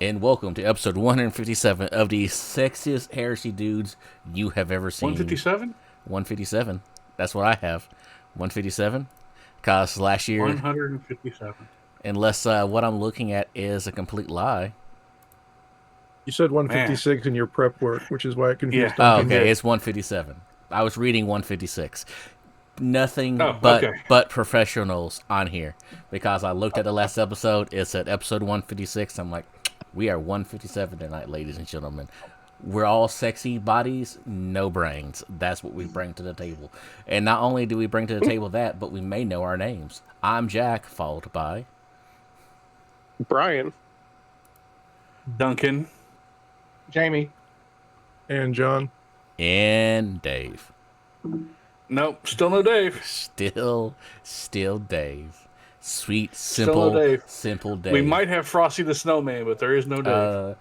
and welcome to episode 157 of the sexiest heresy dudes you have ever seen. 157? 157. That's what I have. 157. Because last year... 157. Unless what I'm looking at is a complete lie. You said 156 in your prep work, which is why it confused me. Oh, okay. It's 157. I was reading 156. Nothing but professionals on here. Because I looked at the last episode. It said episode 156. I'm like, we are 157 tonight, ladies and gentlemen. We're all sexy bodies, no brains. That's what we bring to the table. And not only do we bring to the table that, but we may know our names. I'm Jack, followed by... Brian. Duncan. Jamie. And John. And Dave. Nope, still no Dave. Still Dave. Sweet, simple Dave. We might have Frosty the Snowman, but there is no Dave.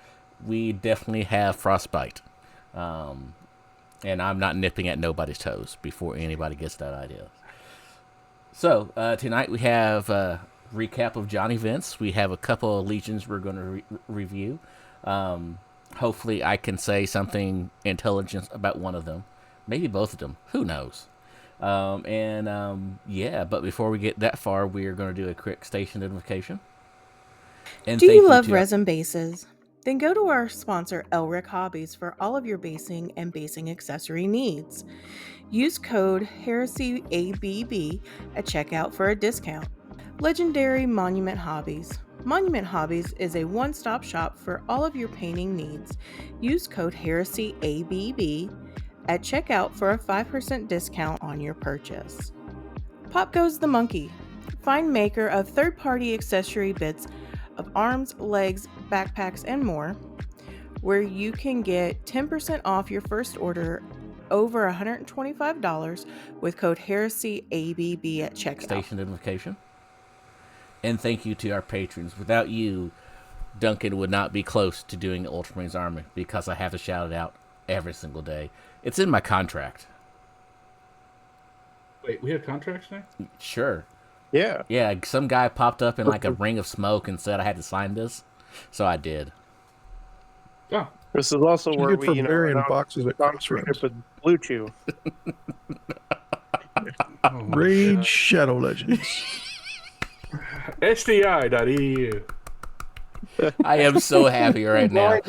We definitely have frostbite. And I'm not nipping at nobody's toes before anybody gets that idea. So, tonight we have a recap of John events. We have a couple of legions we're going to review. Hopefully I can say something intelligent about one of them. Maybe both of them. Who knows? But before we get that far, we are going to do a quick station identification. And do you love resin bases? Then go to our sponsor, Elric Hobbies, for all of your basing and basing accessory needs. Use code HeresyABB at checkout for a discount. Legendary Monument Hobbies. Monument Hobbies is a one-stop shop for all of your painting needs. Use code HeresyABB at checkout for a 5% discount on your purchase. Pop Goes the Monkey. Find maker of third-party accessory bits of arms, legs, backpacks, and more, where you can get 10% off your first order over $125 with code HeresyABB at checkout. Station identification. And thank you to our patrons. Without you, Duncan would not be close to doing the Ultramarines Army because I have to shout it out every single day. It's in my contract. Wait, we have contracts now? Sure. Yeah. Yeah, some guy popped up in like a ring of smoke and said I had to sign this. So I did. Oh. This is also where we, varying boxes at Crossroads with Blue Chew. Raid Shadow Legends. SDI.eu. I am so happy right now.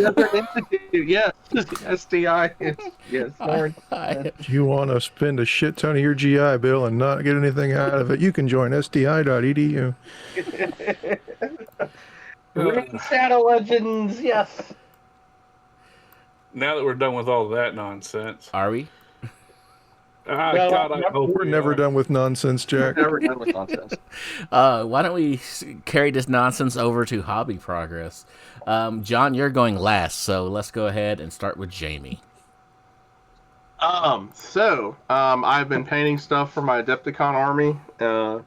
Yes, SDI. Yes, Lord. If you want to spend a shit ton of your GI bill and not get anything out of it, you can join SDI.edu. Raid Shadow Legends, yes. Now that we're done with all of that nonsense. Are we? We're never done with nonsense, Jack. Never done with nonsense. Why don't we carry this nonsense over to hobby progress? John, you're going last, so let's go ahead and start with Jamie. I've been painting stuff for my Adepticon army,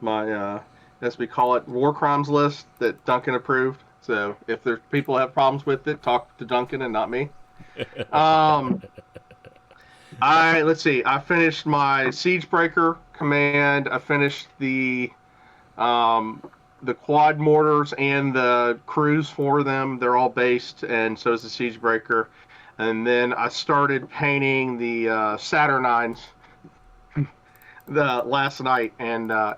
my as we call it, war crimes list that Duncan approved. So if there's people that have problems with it, talk to Duncan and not me. I finished my Siegebreaker command. I finished the quad mortars and the crews for them. They're all based, and so is the Siegebreaker. And then I started painting the Saturnines last night. And I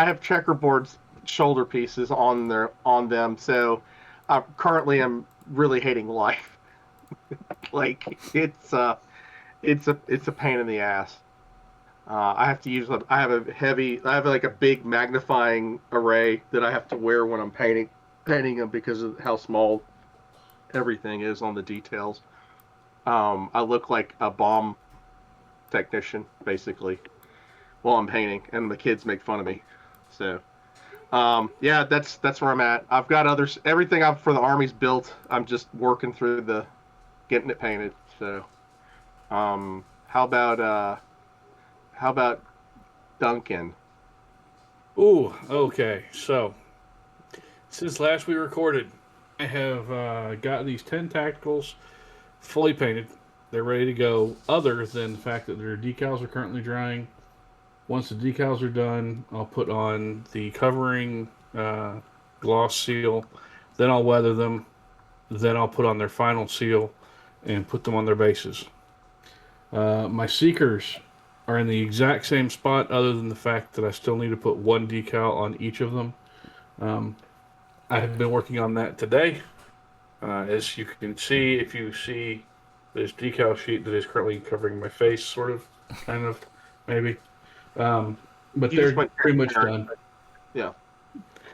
have checkerboard shoulder pieces on them. So I currently am really hating life. Like it's a pain in the ass. I have like a big magnifying array that I have to wear when I'm painting them because of how small everything is on the details. I look like a bomb technician basically while I'm painting, and the kids make fun of me. So, that's where I'm at. I've got everything for the army's built. I'm just working through getting it painted. So. How about Duncan? Ooh, okay. So, since last we recorded, I have got these 10 tacticals fully painted. They're ready to go, other than the fact that their decals are currently drying. Once the decals are done, I'll put on the covering gloss seal. Then I'll weather them. then I'll put on their final seal and put them on their bases. My Seekers are in the exact same spot, other than the fact that I still need to put one decal on each of them. I have been working on that today. As you can see, if you see this decal sheet that is currently covering my face, sort of, kind of, maybe. But they're pretty much done. Yeah.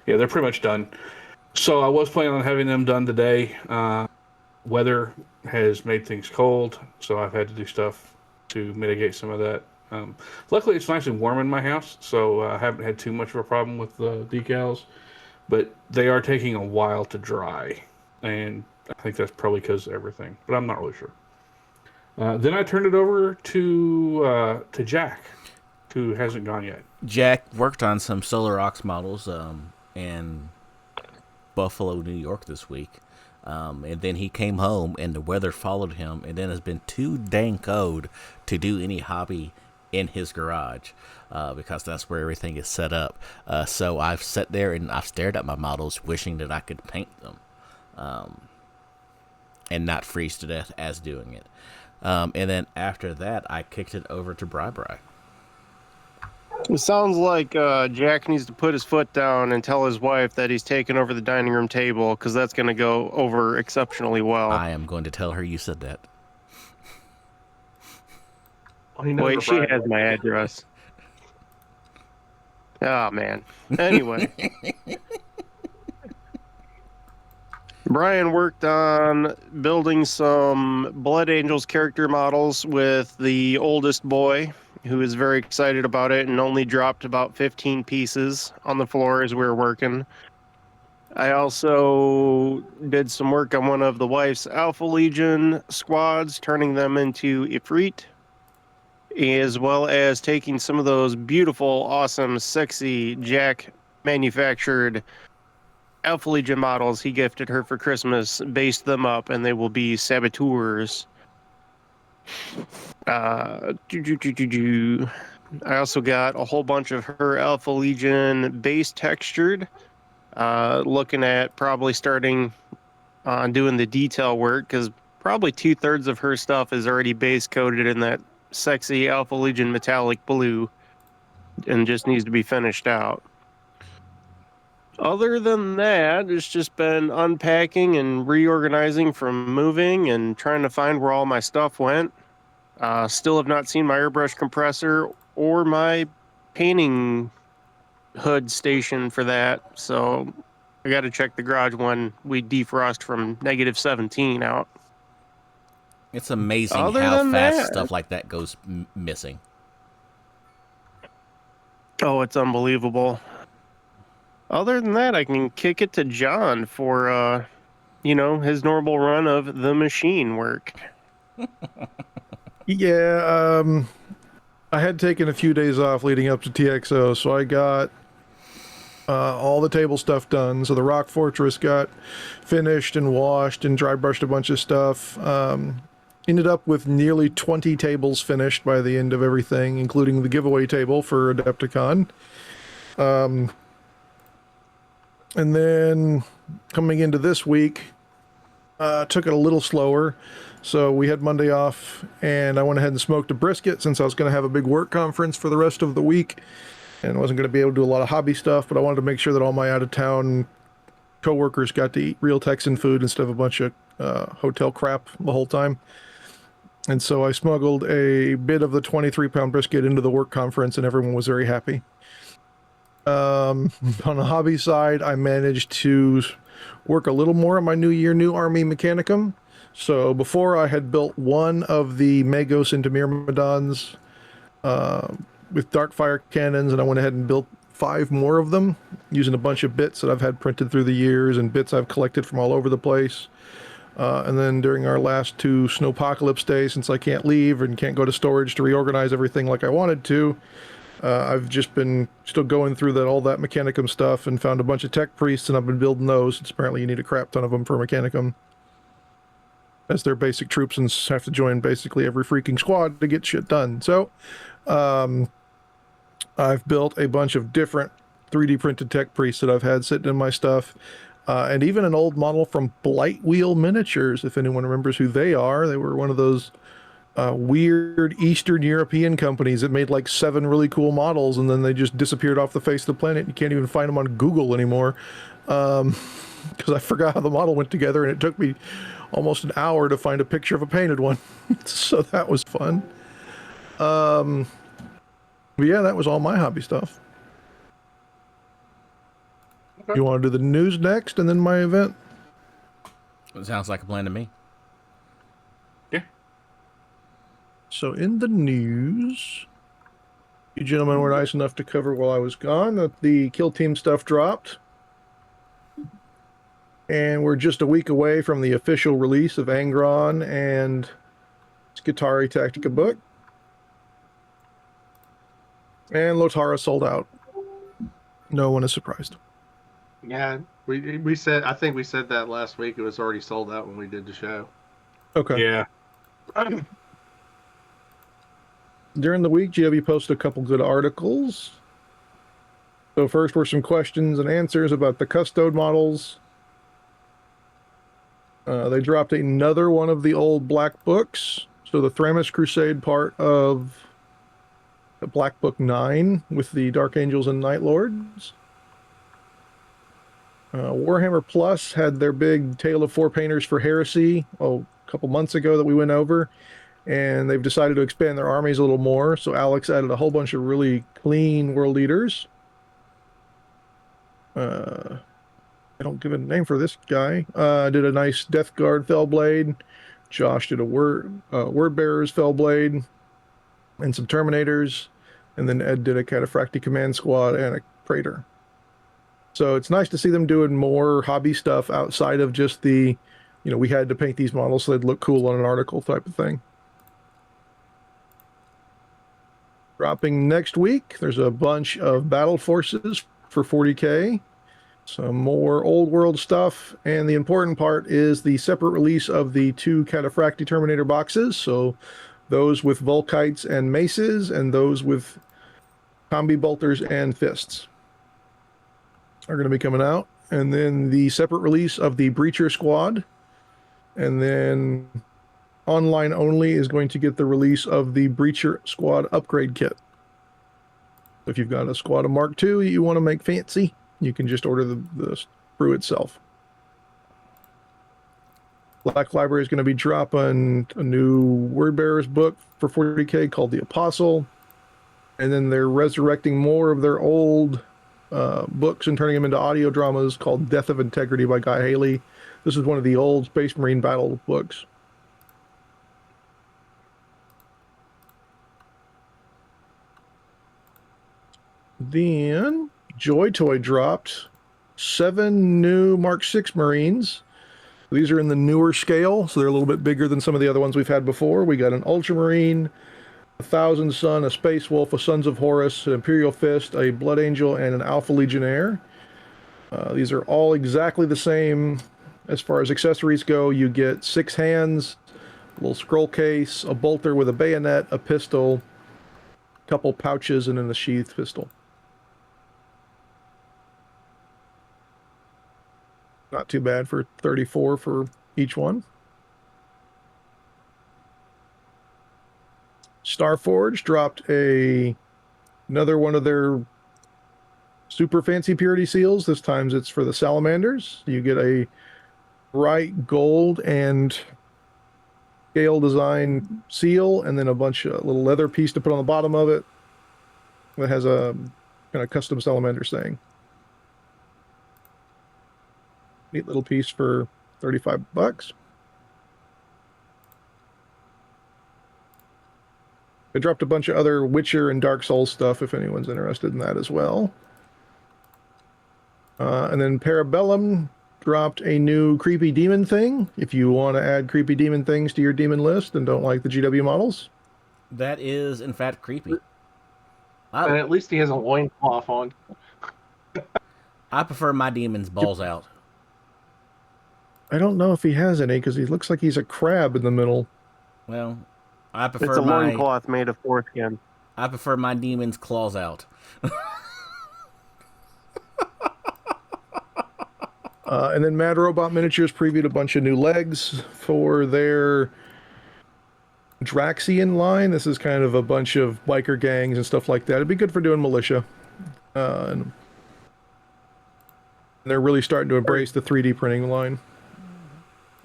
Yeah, they're pretty much done. So I was planning on having them done today. Weather has made things cold, so I've had to do stuff to mitigate some of that. Luckily, it's nice and warm in my house, so I haven't had too much of a problem with the decals. But they are taking a while to dry, and I think that's probably because of everything. But I'm not really sure. Then I turned it over to Jack, who hasn't gone yet. Jack worked on some Solar Ox models in Buffalo, New York this week. And then he came home and the weather followed him, and then it's been too dang cold to do any hobby in his garage because that's where everything is set up. So I've sat there and I've stared at my models wishing that I could paint them and not freeze to death as doing it. And then after that, I kicked it over to Bri. It sounds like Jack needs to put his foot down and tell his wife that he's taking over the dining room table, because that's going to go over exceptionally well. I am going to tell her you said that. Wait, she has my address. Oh, man. Anyway. Brian worked on building some Blood Angels character models with the oldest boy, who is very excited about it and only dropped about 15 pieces on the floor as we were working. I also did some work on one of the wife's Alpha Legion squads, turning them into Ifrit, as well as taking some of those beautiful, awesome, sexy Jack manufactured Alpha Legion models he gifted her for Christmas, based them up, and they will be saboteurs. I also got a whole bunch of her Alpha Legion base textured. Looking at probably starting on doing the detail work, because probably 2/3 of her stuff is already base coated in that sexy Alpha Legion metallic blue and just needs to be finished out. Other than that, it's just been unpacking and reorganizing from moving and trying to find where all my stuff went. Still have not seen my airbrush compressor or my painting hood station for that, so I got to check the garage when we defrost from -17 out. It's amazing Other how than fast that- stuff like that goes missing. Oh, it's unbelievable. Other than that, I can kick it to John for, his normal run of the machine work. Yeah, I had taken a few days off leading up to TXO, so I got all the table stuff done. So the Rock Fortress got finished and washed and dry brushed a bunch of stuff. Ended up with nearly 20 tables finished by the end of everything, including the giveaway table for Adepticon. And then coming into this week, took it a little slower. So we had Monday off, and I went ahead and smoked a brisket since I was going to have a big work conference for the rest of the week and wasn't going to be able to do a lot of hobby stuff, but I wanted to make sure that all my out-of-town coworkers got to eat real Texan food instead of a bunch of hotel crap the whole time. And so I smuggled a bit of the 23-pound brisket into the work conference, and everyone was very happy. On the hobby side, I managed to work a little more on my New Year, New Army Mechanicum. So before, I had built one of the Magos into Myrmidons with Darkfire cannons, and I went ahead and built 5 more of them using a bunch of bits that I've had printed through the years and bits I've collected from all over the place. And then during our last 2 Snowpocalypse days, since I can't leave and can't go to storage to reorganize everything like I wanted to, I've just been still going through all that Mechanicum stuff and found a bunch of tech priests, and I've been building those. It's apparently you need a crap ton of them for Mechanicum, as they're basic troops and have to join basically every freaking squad to get shit done. So I've built a bunch of different 3D printed tech priests that I've had sitting in my stuff. and even an old model from Blight Wheel Miniatures, if anyone remembers who they are. They were one of those weird Eastern European companies that made like 7 really cool models, and then they just disappeared off the face of the planet. You can't even find them on Google anymore, because I forgot how the model went together, and it took me almost an hour to find a picture of a painted one. So that was fun. But yeah, that was all my hobby stuff. Okay. You want to do the news next and then my event? It sounds like a plan to me. Yeah. So in the news, you gentlemen were nice enough to cover while I was gone that the Kill Team stuff dropped. And we're just a week away from the official release of Angron and Skitarii Tactica book. And Lotara sold out. No one is surprised. Yeah, we said, I think we said that last week. It was already sold out when we did the show. Okay. Yeah. During the week, GW posted a couple good articles. So first were some questions and answers about the Custode models. They dropped another one of the old Black Books. So the Thramis Crusade part of the Black Book 9 with the Dark Angels and Night Lords. Warhammer Plus had their big Tale of Four Painters for Heresy a couple months ago that we went over. And they've decided to expand their armies a little more. So Alex added a whole bunch of really clean world eaters. I don't give a name for this guy. Did a nice Death Guard Fellblade. Josh did a Word Bearers Fellblade and some Terminators. And then Ed did a Cataphracti Command Squad and a Praetor. So it's nice to see them doing more hobby stuff outside of just the, we had to paint these models so they'd look cool on an article type of thing. Dropping next week, there's a bunch of battle forces for 40K. Some more old world stuff, and the important part is the separate release of the 2 Cataphracti Terminator boxes. So those with Volkites and Maces, and those with Combi Bolters and Fists are going to be coming out. And then the separate release of the Breacher Squad. And then online only is going to get the release of the Breacher Squad upgrade kit. If you've got a squad of Mark II you want to make fancy, you can just order the sprue itself. Black Library is going to be dropping a new Word Bearers book for 40K called The Apostle. And then they're resurrecting more of their old books and turning them into audio dramas called Death of Integrity by Guy Haley. This is one of the old Space Marine battle books. Then Joy Toy dropped 7 new Mark VI Marines. These are in the newer scale, so they're a little bit bigger than some of the other ones we've had before. We got an Ultramarine, a Thousand Sun, a Space Wolf, a Sons of Horus, an Imperial Fist, a Blood Angel, and an Alpha Legionnaire. These are all exactly the same as far as accessories go. You get 6 hands, a little scroll case, a bolter with a bayonet, a pistol, a couple pouches, and then the sheathed pistol. Not too bad for 34 for each one. Starforge dropped another one of their super fancy purity seals. This time it's for the salamanders. You get a bright gold and scale design seal, and then a bunch of little leather piece to put on the bottom of it that has a kind of custom salamander saying. Neat little piece for $35. I dropped a bunch of other Witcher and Dark Souls stuff if anyone's interested in that as well. And then Parabellum dropped a new creepy demon thing. If you want to add creepy demon things to your demon list and don't like the GW models. That is, in fact, creepy. And at least he has a loincloth on. I prefer my demons balls out. I don't know if he has any because he looks like he's a crab in the middle. Well, I prefer It's a my loincloth made of foreskin. I prefer my demons claws out. And then Mad Robot Miniatures previewed a bunch of new legs for their Draxian line. This is kind of a bunch of biker gangs and stuff like that. It'd be good for doing militia. And they're really starting to embrace the 3D printing line.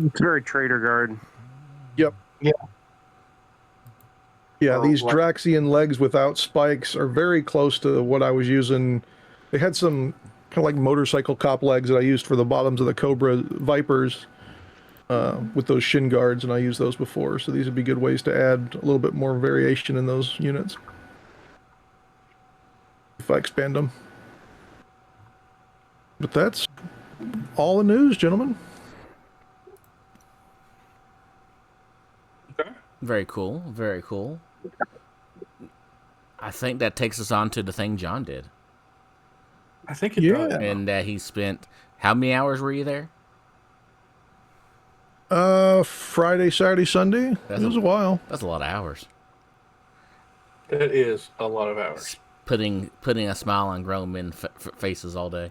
It's very Trader Guard. Yep. Yeah. Yeah, these like- Draxian legs without spikes are very close to what I was using. They had some kind of like motorcycle cop legs that I used for the bottoms of the Cobra Vipers with those shin guards, and I used those before. So these would be good ways to add a little bit more variation in those units if I expand them. But that's all the news, gentlemen. Okay. Very cool. Very cool. I think that takes us on to the thing John did. I think it Yeah. does. And he spent, how many hours were you there? Friday, Saturday, Sunday. It was a while. That's a lot of hours. That is a lot of hours. Putting a smile on grown men faces all day.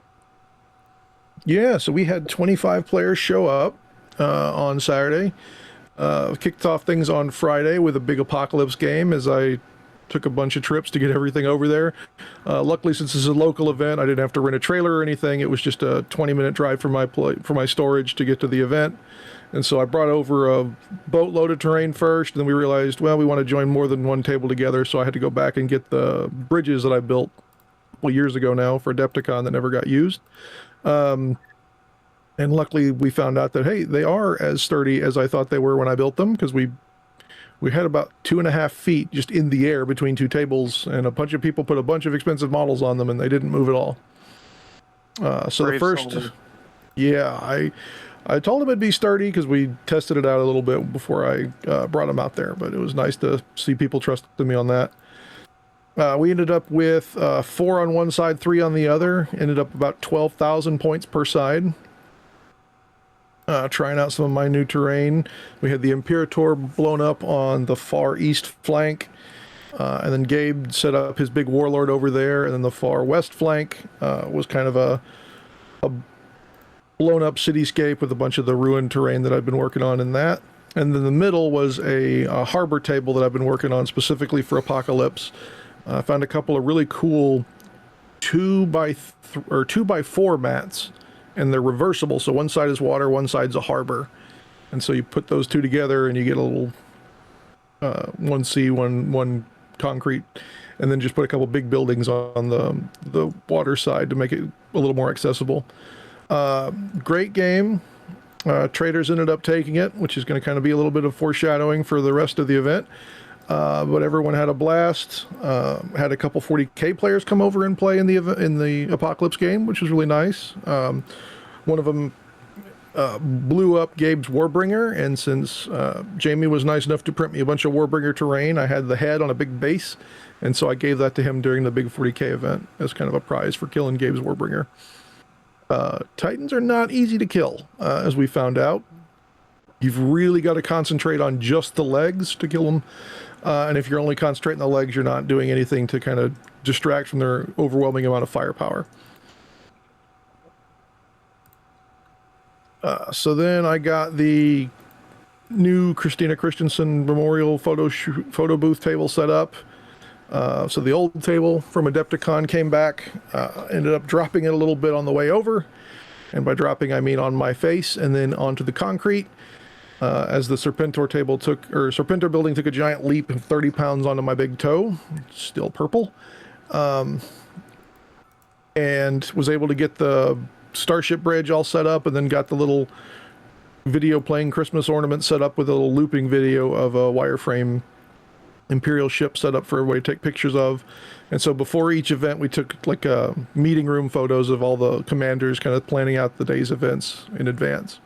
Yeah, so we had 25 players show up on Saturday. Kicked off things on Friday with a big apocalypse game as I took a bunch of trips to get everything over there. Luckily, since this is a local event, I didn't have to rent a trailer or anything. It was just a 20-minute drive from my storage to get to the event. And so I brought over a boatload of terrain first, and then we realized, well, we want to join more than one table together, so I had to go back and get the bridges that I built a couple years ago now for Adepticon that never got used. And luckily, we found out that, hey, they are as sturdy as I thought they were when I built them, because we had about 2.5 feet just in the air between two tables, and a bunch of people put a bunch of expensive models on them, and they didn't move at all. So Brave the first, soul. yeah, I told them it'd be sturdy because we tested it out a little bit before I brought them out there, but it was nice to see people trusting me on that. We ended up with 4 on one side, 3 on the other. Ended up about 12,000 points per side. Trying out some of my new terrain. We had the Imperator blown up on the far east flank. And then Gabe set up his big warlord over there. And then the far west flank was kind of a blown up cityscape with a bunch of the ruined terrain that I've been working on in that. And then the middle was a harbor table that I've been working on specifically for Apocalypse. I found a couple of really cool 2x4 mats, and they're reversible. So one side is water, one side's a harbor. And so you put those two together and you get a little one sea, one concrete, and then just put a couple big buildings on the water side to make it a little more accessible. Great game. Traders ended up taking it, which is going to kind of be a little bit of foreshadowing for the rest of the event. But everyone had a blast. Had a couple 40K players come over and play in the Apocalypse game, which was really nice. One of them blew up Gabe's Warbringer, and since Jamie was nice enough to print me a bunch of Warbringer terrain, I had the head on a big base, and so I gave that to him during the big 40K event as kind of a prize for killing Gabe's Warbringer. Titans are not easy to kill, as we found out. You've really got to concentrate on just the legs to kill them. And if you're only concentrating on the legs, you're not doing anything to kind of distract from their overwhelming amount of firepower. So then I got the new Christina Christensen Memorial photo booth table set up. So the old table from Adepticon came back, ended up dropping it a little bit on the way over. And by dropping, I mean on my face and then onto the concrete. As the Serpentor building took a giant leap of 30 pounds onto my big toe, still purple. And was able to get the Starship Bridge all set up, and then got the little video playing Christmas ornament set up with a little looping video of a wireframe Imperial ship set up for everybody to take pictures of. And so before each event, we took like meeting room photos of all the commanders kind of planning out the day's events in advance.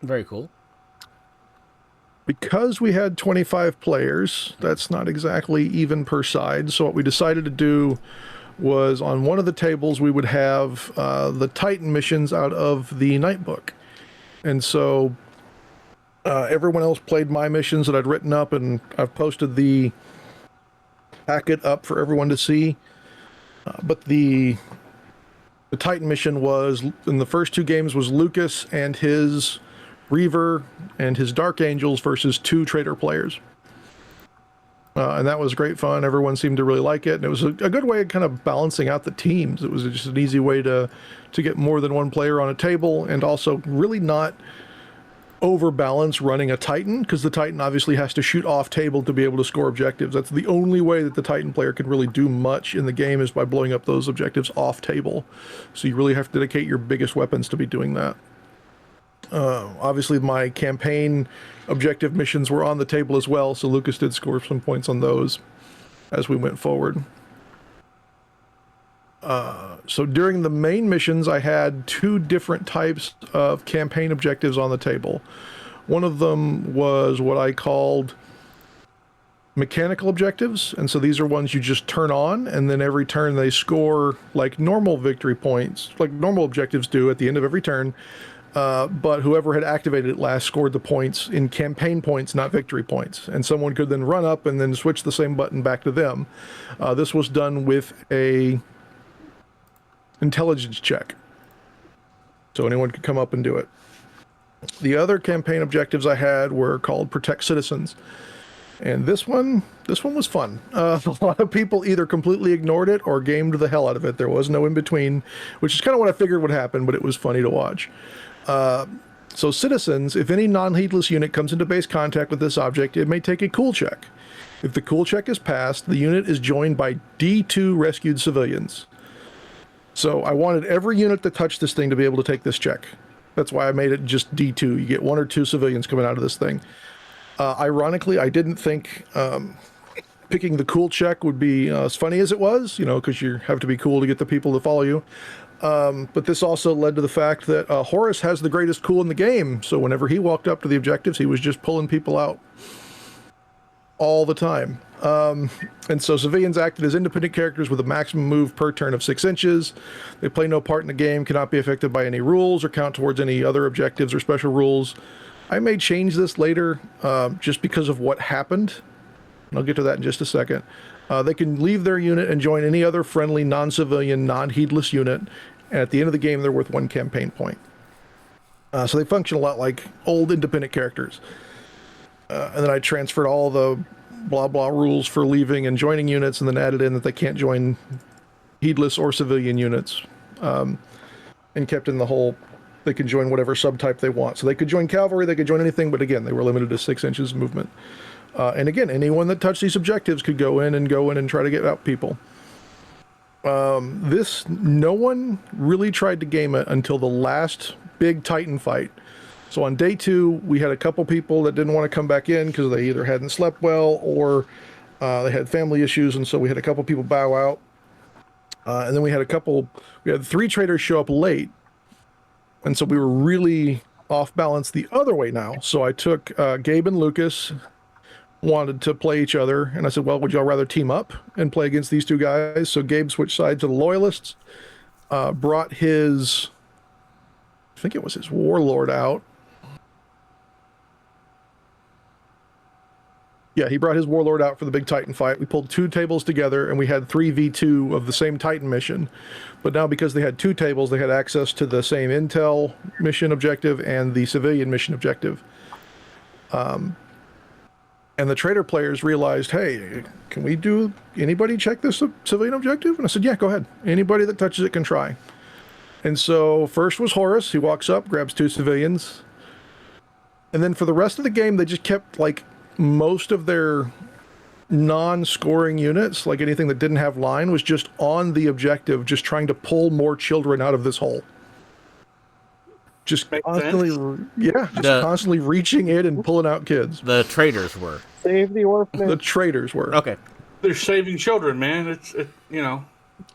Very cool. Because we had 25 players, that's not exactly even per side. So what we decided to do was on one of the tables, we would have the Titan missions out of the night book. And so everyone else played my missions that I'd written up, and I've posted the packet up for everyone to see. But the The Titan mission was, in the first 2 games, was Lucas and his Reaver and his Dark Angels versus 2 traitor players. And that was great fun. Everyone seemed to really like it. And it was a good way of kind of balancing out the teams. It was just an easy way to get more than one player on a table, and also really not overbalance running a Titan, because the Titan obviously has to shoot off table to be able to score objectives. That's the only way that the Titan player can really do much in the game, is by blowing up those objectives off table. So you really have to dedicate your biggest weapons to be doing that. Obviously my campaign objective missions were on the table as well, so Lucas did score some points on those as we went forward. So during the main missions, I had 2 different types of campaign objectives on the table. One of them was what I called mechanical objectives, and so these are ones you just turn on, and then every turn they score like normal victory points, like normal objectives do at the end of every turn. But whoever had activated it last scored the points in campaign points, not victory points. And someone could then run up and then switch the same button back to them. This was done with a intelligence check, so anyone could come up and do it. The other campaign objectives I had were called Protect Citizens. And this one was fun. A lot of people either completely ignored it or gamed the hell out of it. There was no in between, which is kind of what I figured would happen, but it was funny to watch. So citizens, if any non-heedless unit comes into base contact with this object, it may take a cool check. If the cool check is passed, the unit is joined by D2 rescued civilians. So I wanted every unit that touched this thing to be able to take this check. That's why I made it just D2. You get 1 or 2 civilians coming out of this thing. Ironically, I didn't think picking the cool check would be as funny as it was, because you have to be cool to get the people to follow you. But this also led to the fact that Horus has the greatest cool in the game. So whenever he walked up to the objectives, he was just pulling people out all the time. And so civilians acted as independent characters with a maximum move per turn of 6 inches. They play no part in the game, cannot be affected by any rules or count towards any other objectives or special rules. I may change this later just because of what happened. And I'll get to that in just a second. They can leave their unit and join any other friendly, non-civilian, non-heedless unit. And at the end of the game, they're worth 1 campaign point. So they function a lot like old independent characters. And then I transferred all the blah blah rules for leaving and joining units, and then added in that they can't join heedless or civilian units, and kept in the whole they can join whatever subtype they want. So they could join cavalry, they could join anything, but again, they were limited to 6 inches of movement. And again, anyone that touched these objectives could go in and try to get out people. No one really tried to game it until the last big Titan fight. So on day 2, we had a couple people that didn't want to come back in because they either hadn't slept well or they had family issues, and so we had a couple people bow out. And then we had 3 traders show up late, and so we were really off balance the other way now. So I took Gabe and Lucas, wanted to play each other, and I said, well, would y'all rather team up and play against these 2 guys? So Gabe switched sides to the Loyalists, brought his, I think it was his Warlord out. Yeah, he brought his Warlord out for the big Titan fight. We pulled 2 tables together, and we had 3v2 of the same Titan mission. But now, because they had 2 tables, they had access to the same intel mission objective and the civilian mission objective. And the traitor players realized, hey, can we do, anybody check this civilian objective? And I said, yeah, go ahead. Anybody that touches it can try. And so first was Horus. He walks up, grabs 2 civilians. And then for the rest of the game, they just kept, most of their non-scoring units, like anything that didn't have line, was just on the objective, just trying to pull more children out of this hole. Just constantly reaching in and pulling out kids. The traitors were. Save the orphanage. The traitors were. Okay. They're saving children, man.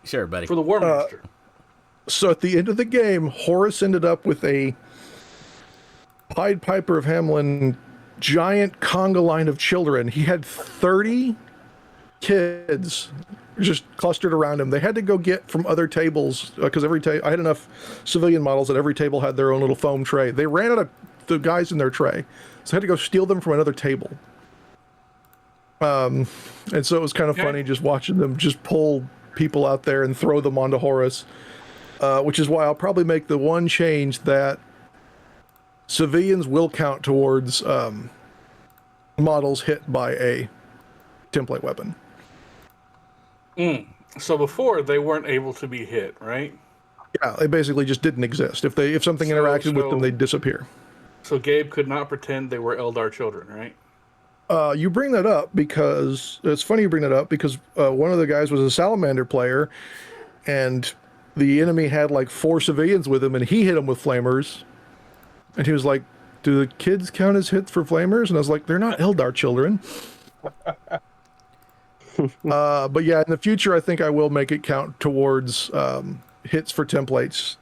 Sure, buddy. For the War Minister. So at the end of the game, Horus ended up with a Pied Piper of Hamelin giant conga line of children. He had 30 kids just clustered around him. They had to go get from other tables because I had enough civilian models that every table had their own little foam tray. They ran out of the guys in their tray, so I had to go steal them from another table. And so it was kind of funny just watching them just pull people out there and throw them onto Horus. which is why I'll probably make the one change that civilians will count towards models hit by a template weapon. So before, they weren't able to be hit, right? Yeah, they basically just didn't exist. If something interacted with them, they'd disappear. So Gabe could not pretend they were Eldar children, right? You bring that up because it's funny you bring that up because one of the guys was a Salamander player, and the enemy had like 4 civilians with him, and he hit them with flamers, and he was like, "Do the kids count as hits for flamers?" And I was like, "They're not Eldar children." But yeah, in the future, I think I will make it count towards hits for templates,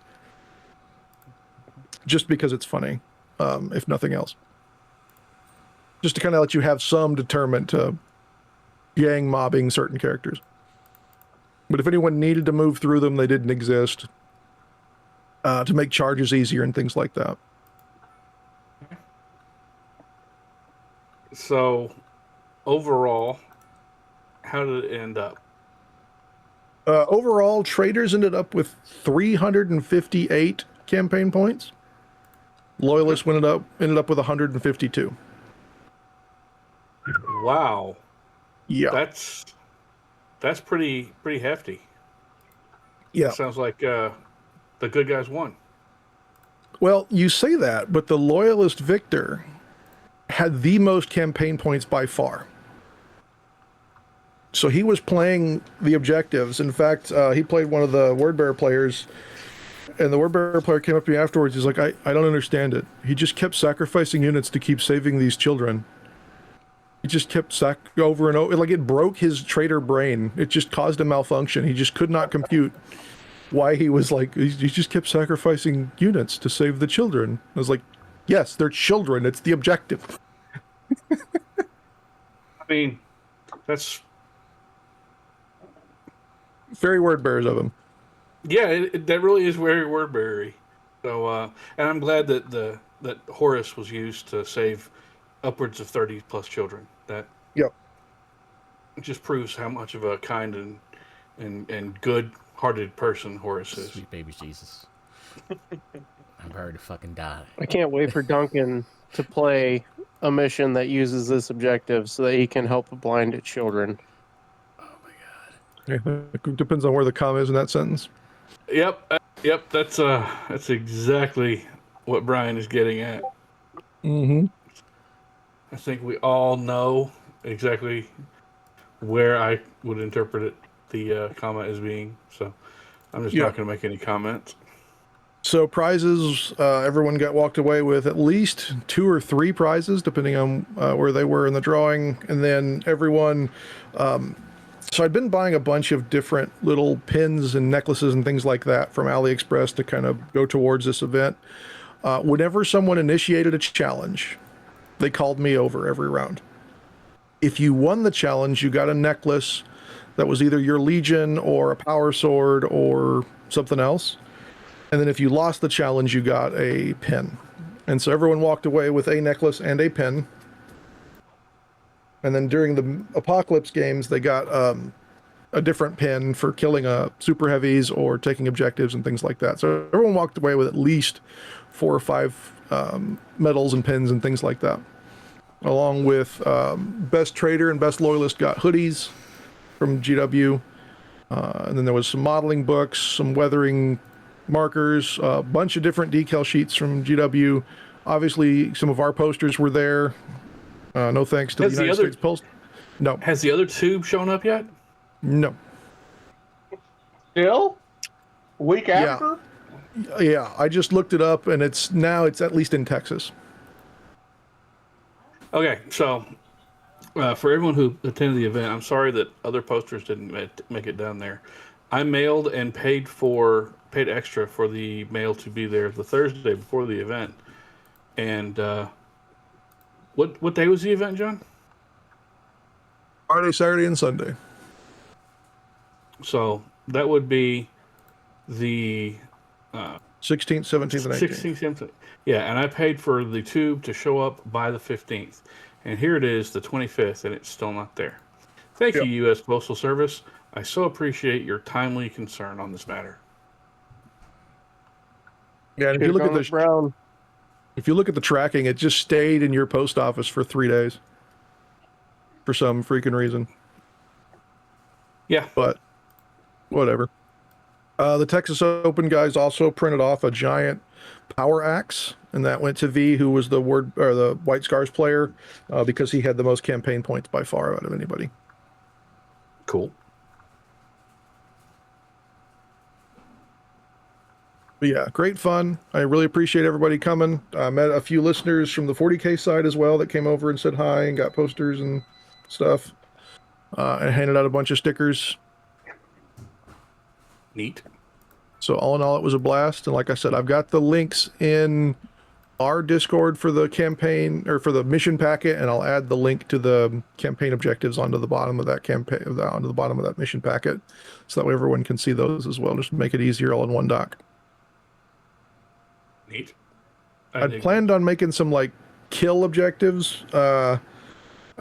just because it's funny, if nothing else. Just to kind of let you have some deterrent to gang mobbing certain characters. But if anyone needed to move through them, they didn't exist. To make charges easier and things like that. So, overall, how did it end up? Overall, traders ended up with 358 campaign points. Loyalists ended up with 152. Wow. Yeah. That's pretty hefty. Yeah. That sounds like the good guys won. Well, you say that, but the Loyalist Victor had the most campaign points by far. So he was playing the objectives. In fact, he played one of the Wordbearer players, and the Wordbearer player came up to me afterwards. He's like, I don't understand it. He just kept sacrificing units to keep saving these children. He just kept over and over. Like, it broke his trader brain. It just caused a malfunction. He just could not compute why he was like, he just kept sacrificing units to save the children. I was like, yes, they're children. It's the objective. I mean, that's very Wordbearers of him. Yeah, that really is very Wordbearer-y. So, and I'm glad that that Horus was used to save upwards of 30 plus children. That just proves how much of a kind and good-hearted person Horus is. Sweet baby Jesus. I'm ready to fucking die. I can't wait for Duncan to play a mission that uses this objective so that he can help the blinded children. Oh my god. It depends on where the comma is in that sentence. Yep. That's exactly what Brian is getting at. Mm-hmm. I think we all know exactly where I would interpret it, the comma as being. So I'm just not going to make any comments. So prizes, everyone walked away with at least 2 or 3 prizes, depending on where they were in the drawing. And then everyone, so I'd been buying a bunch of different little pins and necklaces and things like that from AliExpress to kind of go towards this event. Whenever someone initiated a challenge, they called me over every round. If you won the challenge, you got a necklace that was either your Legion or a power sword or something else. And then if you lost the challenge, you got a pin. And so everyone walked away with a necklace and a pin. And then during the Apocalypse games, they got a different pin for killing super heavies or taking objectives and things like that. So everyone walked away with at least 4 or 5 medals and pins and things like that. Along with Best Trader and Best Loyalist got hoodies from GW. And then there was some modeling books, some weathering markers, a bunch of different decal sheets from GW. Obviously, some of our posters were there. No thanks to the United States Post. No. Has the other tube shown up yet? No. Still? A week after? Yeah, I just looked it up, and it's at least in Texas. Okay, so for everyone who attended the event, I'm sorry that other posters didn't make it down there. I mailed and paid extra for the mail to be there the Thursday before the event. And what day was the event, John? Friday, Saturday, and Sunday. So that would be the 16th, 17th, and 18th. 16th, 17th. Yeah, and I paid for the tube to show up by the 15th. And here it is, the 25th, and it's still not there. Thank you, U.S. Postal Service. I so appreciate your timely concern on this matter. Yeah, and Should've gone with brown. if you look at the tracking, it just stayed in your post office for 3 days for some freaking reason. Yeah. But whatever. The Texas Open guys also printed off a giant power axe, and that went to V, who was the White Scars player, because he had the most campaign points by far out of anybody. Cool. But yeah, great fun. I really appreciate everybody coming. I met a few listeners from the 40K side as well that came over and said hi and got posters and stuff. And handed out a bunch of stickers. Neat. So all in all, it was a blast. And like I said, I've got the links in our Discord for the campaign or for the mission packet, and I'll add the link to the campaign objectives onto the bottom of that onto the bottom of that mission packet, so that way everyone can see those as well. Just to make it easier, all in one doc. Neat. I'd planned on making some like kill objectives. I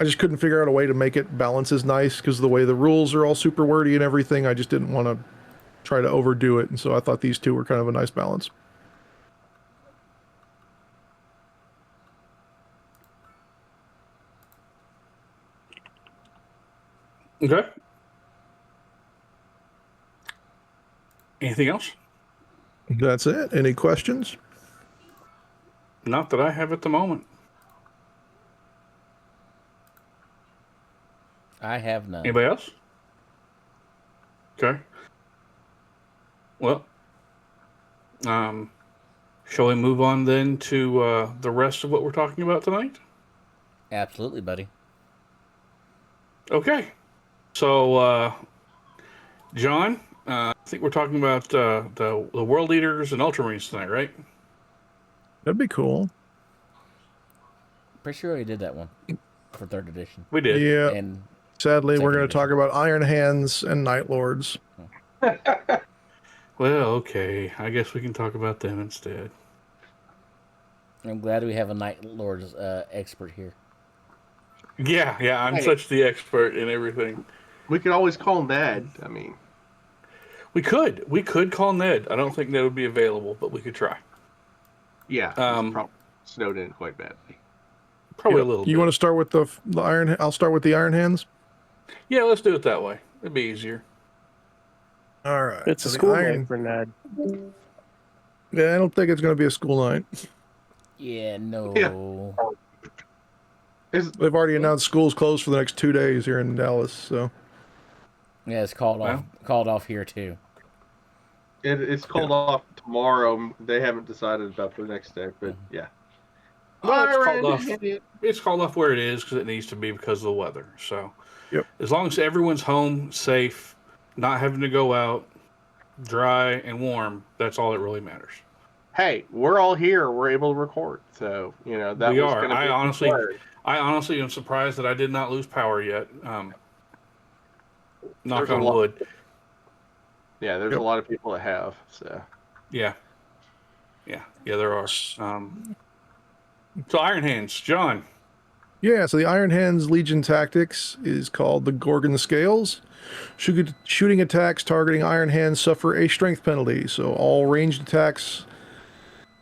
just couldn't figure out a way to make it balance as nice because the way the rules are all super wordy and everything. I just didn't want to try to overdo it, and so I thought these two were kind of a nice balance. Okay. Anything else? That's it. Any questions? Not that I have at the moment. I have none. Anybody else? Okay. Well, shall we move on then to the rest of what we're talking about tonight? Absolutely, buddy. Okay. So, John, I think we're talking about the World Leaders and Ultramarines tonight, right? That'd be cool. Pretty sure we did that one for 3rd edition. We did. Yeah. And sadly, we're going to edition. talk about Iron Hands and Night Lords. Well, okay. I guess we can talk about them instead. I'm glad we have a Night Lords expert here. Yeah, I'm Hey. such the expert in everything. We could always call Ned. I mean, We could call Ned. I don't think Ned would be available, but we could try. yeah, it's probably snowed in quite badly. Probably a little You bit. want to start with the Iron? I'll start with the Iron Hands. Yeah, let's do it that way. It'd be easier. All right. It's so a the school Iron- night for Ned. Yeah, I don't think it's going to be a school night. Yeah, no. Yeah. They've already announced schools closed for the next 2 days here in Dallas. So Yeah, it's called off here too. It's called off tomorrow. They haven't decided about the next day, but yeah. Well, it's Iron called off. Idiot. It's called off where it is because it needs to be because of the weather. So, Yep. as long as everyone's home, safe, not having to go out, dry and warm, that's all that really matters. Hey, we're all here. We're able to record, so that We was are. gonna be I honestly am surprised that I did not lose power yet. Knock There's a on lot. wood. Yeah, there's a lot of people that have. So Yeah, there are. So Iron Hands, John. yeah, so the Iron Hands Legion tactics is called the Gorgon Scales. Shooting attacks targeting Iron Hands suffer a strength penalty. So all ranged attacks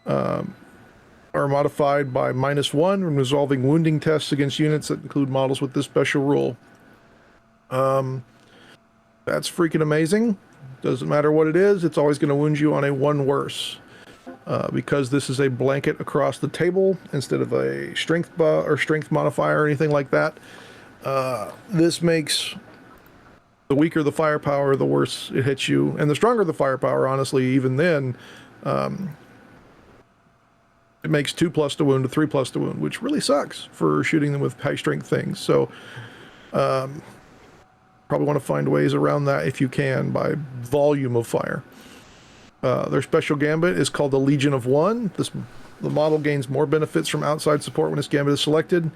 are modified by -1 when resolving wounding tests against units that include models with this special rule. That's freaking amazing. Doesn't matter what it is, it's always going to wound you on a 1 worse. Because this is a blanket across the table instead of a strength modifier or anything like that. This makes the weaker the firepower, the worse it hits you, and the stronger the firepower. Honestly, even then, it makes 2+ to wound to 3+ to wound, which really sucks for shooting them with high strength things. So, probably want to find ways around that if you can by volume of fire. Their special gambit is called the Legion of One. The model gains more benefits from outside support when this gambit is selected.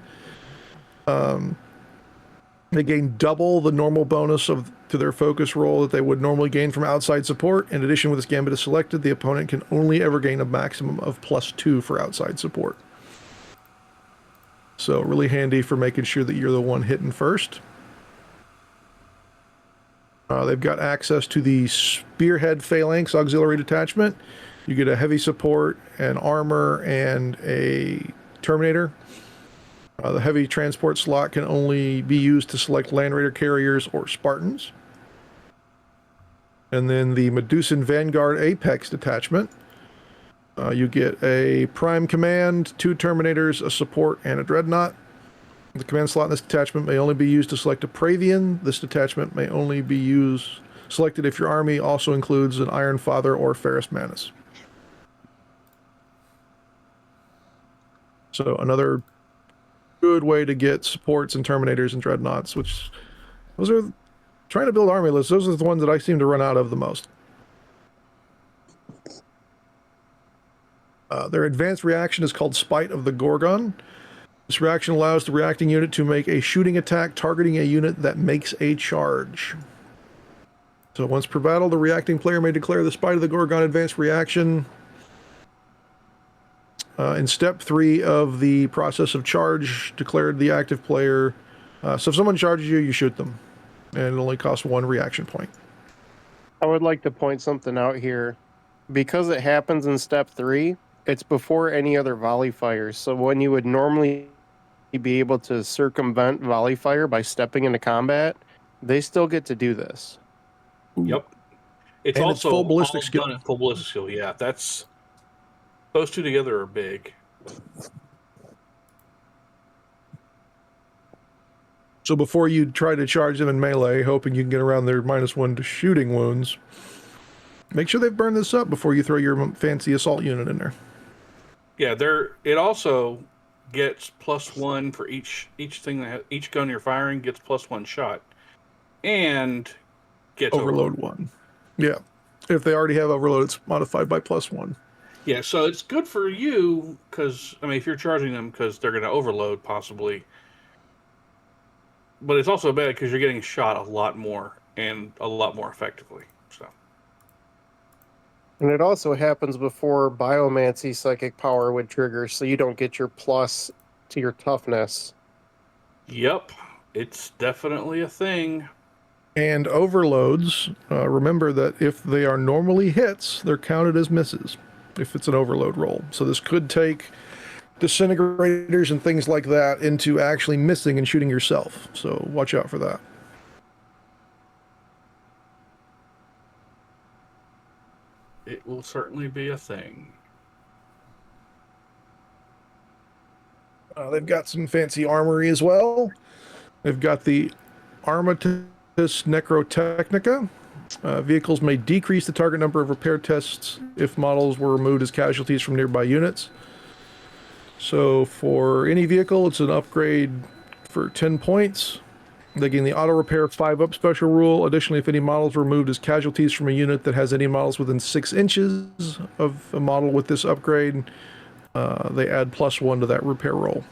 They gain double the normal bonus to their focus roll that they would normally gain from outside support. In addition, when this gambit is selected, the opponent can only ever gain a maximum of +2 for outside support. So really handy for making sure that you're the one hitting first. They've got access to the Spearhead Phalanx Auxiliary Detachment. You get a heavy support, an armor, and a Terminator. The heavy transport slot can only be used to select Land Raider carriers or Spartans. And then the Medusan Vanguard Apex detachment. You get a Prime Command, 2 Terminators, a support, and a Dreadnought. The command slot in this detachment may only be used to select a Praevian. This detachment may only be selected if your army also includes an Iron Father or Ferrus Manus. So another good way to get supports and Terminators and Dreadnoughts, which those are, trying to build army lists, those are the ones that I seem to run out of the most. Their advanced reaction is called Spite of the Gorgon. This reaction allows the reacting unit to make a shooting attack targeting a unit that makes a charge. So once per battle, the reacting player may declare the Spite of the Gorgon advanced reaction. In step 3 of the process of charge, declared the active player. So if someone charges you, you shoot them. And it only costs 1 reaction point. I would like to point something out here. Because it happens in step 3, it's before any other volley fires. So when you would normally be able to circumvent volley fire by stepping into combat, they still get to do this. Yep. It's And also it's full ballistic all skill. done at full ballistic skill. Yeah, that's those two together are big. So before you try to charge them in melee, hoping you can get around their -1 to shooting wounds, make sure they've burned this up before you throw your fancy assault unit in there. Yeah, it also gets +1 for each gun you're firing gets +1 shot, and gets Overload 1. Yeah. If they already have overload, it's modified by +1. Yeah, so it's good for you because if you're charging them because they're going to overload possibly, but it's also bad because you're getting shot a lot more and a lot more effectively. So. And it also happens before Biomancy Psychic Power would trigger, so you don't get your plus to your toughness. Yep, it's definitely a thing. And overloads, remember that if they are normally hits, they're counted as misses if it's an overload roll. So this could take disintegrators and things like that into actually missing and shooting yourself. So watch out for that. It will certainly be a thing. They've got some fancy armory as well. They've got the Armatus Necrotechnica. Vehicles may decrease the target number of repair tests if models were removed as casualties from nearby units. So for any vehicle, it's an upgrade for 10 points. They gain the auto repair 5-up special rule. Additionally, if any models were removed as casualties from a unit that has any models within 6 inches of a model with this upgrade, they add +1 to that repair roll.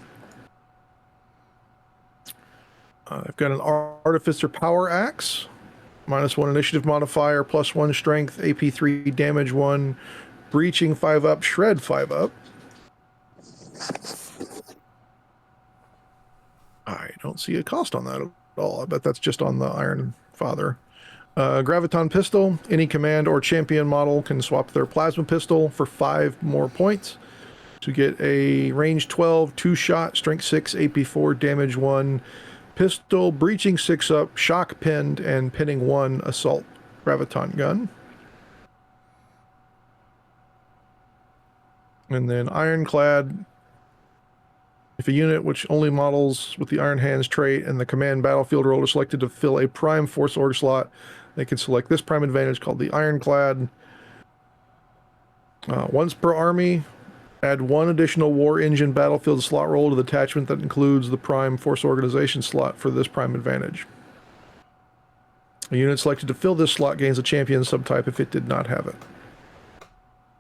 I've got an Artificer Power Axe, -1 initiative modifier, +1 strength, AP3 damage 1, breaching 5-up, shred 5-up. I don't see a cost on that at all. I bet that's just on the Iron Father. Graviton Pistol, any command or champion model can swap their plasma pistol for 5 more points to get a range 12, 2-shot, strength 6, AP4, damage 1, pistol, breaching 6-up, shock pinned, and pinning 1 assault graviton gun. And then Ironclad. If a unit which only models with the Iron Hands trait and the command battlefield role is selected to fill a prime force org slot, they can select this prime advantage called the Ironclad. Once per army, add 1 additional war engine battlefield slot roll to the attachment that includes the prime force organization slot for this prime advantage. A unit selected to fill this slot gains a champion subtype if it did not have it.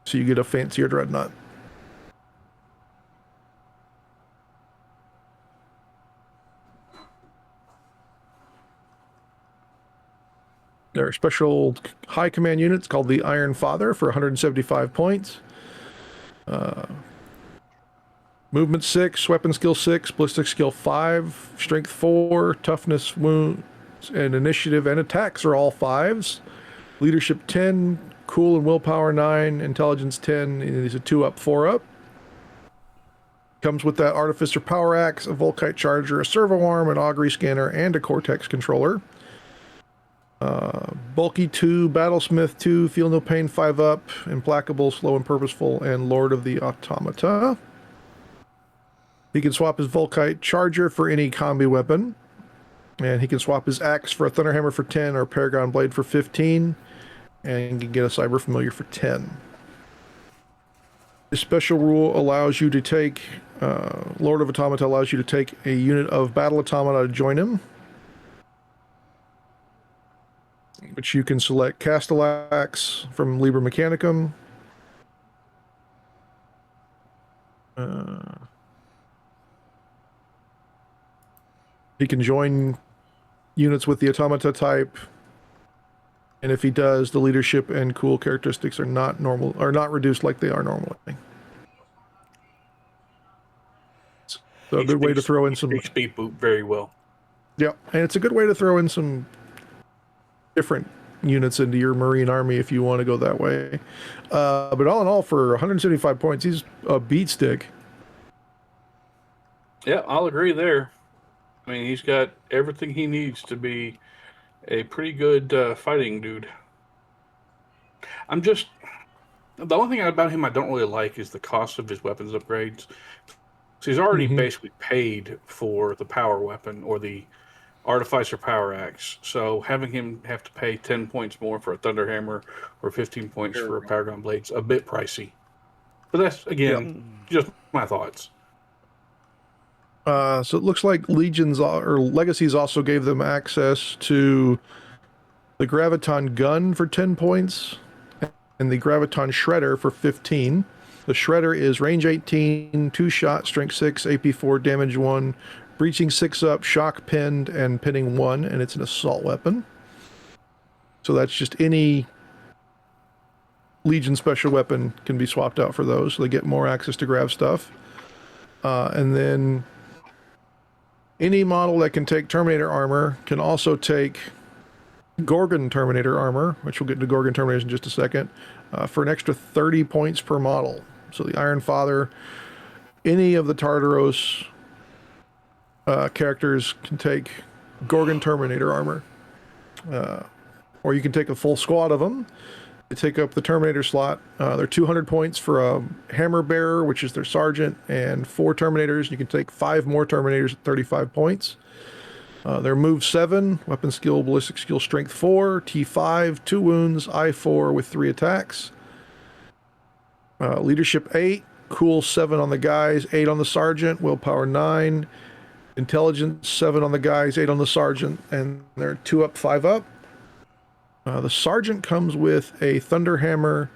So you get a fancier dreadnought. There are special high command units called the Iron Father for 175 points. Movement 6, weapon skill 6, ballistic skill 5, strength 4, toughness, wounds, and initiative and attacks are all 5s. Leadership 10, Cool and Willpower 9, Intelligence 10. He's a 2-up, 4-up. Comes with that Artificer Power Axe, a Volkite Charger, a Servo Arm, an Augury Scanner, and a Cortex Controller. Bulky 2, Battlesmith 2, Feel No Pain 5-up, Implacable, Slow and Purposeful, and Lord of the Automata. He can swap his Volkite Charger for any combi weapon. And he can swap his Axe for a Thunderhammer for 10 or Paragon Blade for 15. And can get a Cyber Familiar for 10. This special rule allows you to take, Lord of Automata allows you to take a unit of Battle Automata to join him. Which you can select Castellax from Liber Mechanicum. He can join units with the Automata type. And if he does, the leadership and cool characteristics are not reduced like they are normally. So a good way to throw in some speed boot very well. Yeah, and it's a good way to throw in some different units into your Marine army if you want to go that way. But all in all, for 175 points, he's a beat stick. Yeah, I'll agree there. I mean, he's got everything he needs to be a pretty good fighting dude. The only thing about him I don't really like is the cost of his weapons upgrades. So he's already basically paid for the power weapon or the Artificer Power Axe. So having him have to pay 10 points more for a Thunderhammer or 15 points for a Paragon Blade's a bit pricey. But that's, again, just my thoughts. So it looks like Legacies also gave them access to the Graviton Gun for 10 points and the Graviton Shredder for 15. The Shredder is range 18, 2-shot, strength 6, AP 4, damage 1, breaching 6-up, shock pinned, and pinning 1, and it's an assault weapon. So that's just any Legion special weapon can be swapped out for those, so they get more access to grab stuff. And then any model that can take Terminator armor can also take Gorgon Terminator armor, which we'll get to Gorgon Terminators in just a second, for an extra 30 points per model. So the Iron Father, any of the Tartaros characters can take Gorgon Terminator armor. Or you can take a full squad of them. They take up the Terminator slot. They're 200 points for a Hammer Bearer, which is their sergeant, and 4 Terminators. You can take 5 more Terminators at 35 points. They're move 7, weapon skill, ballistic skill, strength 4, T5, 2 wounds, I4 with 3 attacks. Leadership 8, cool 7 on the guys, 8 on the sergeant, willpower 9, intelligence 7 on the guys, 8 on the sergeant, and they're 2-up, 5-up. The sergeant comes with a Thunderhammer.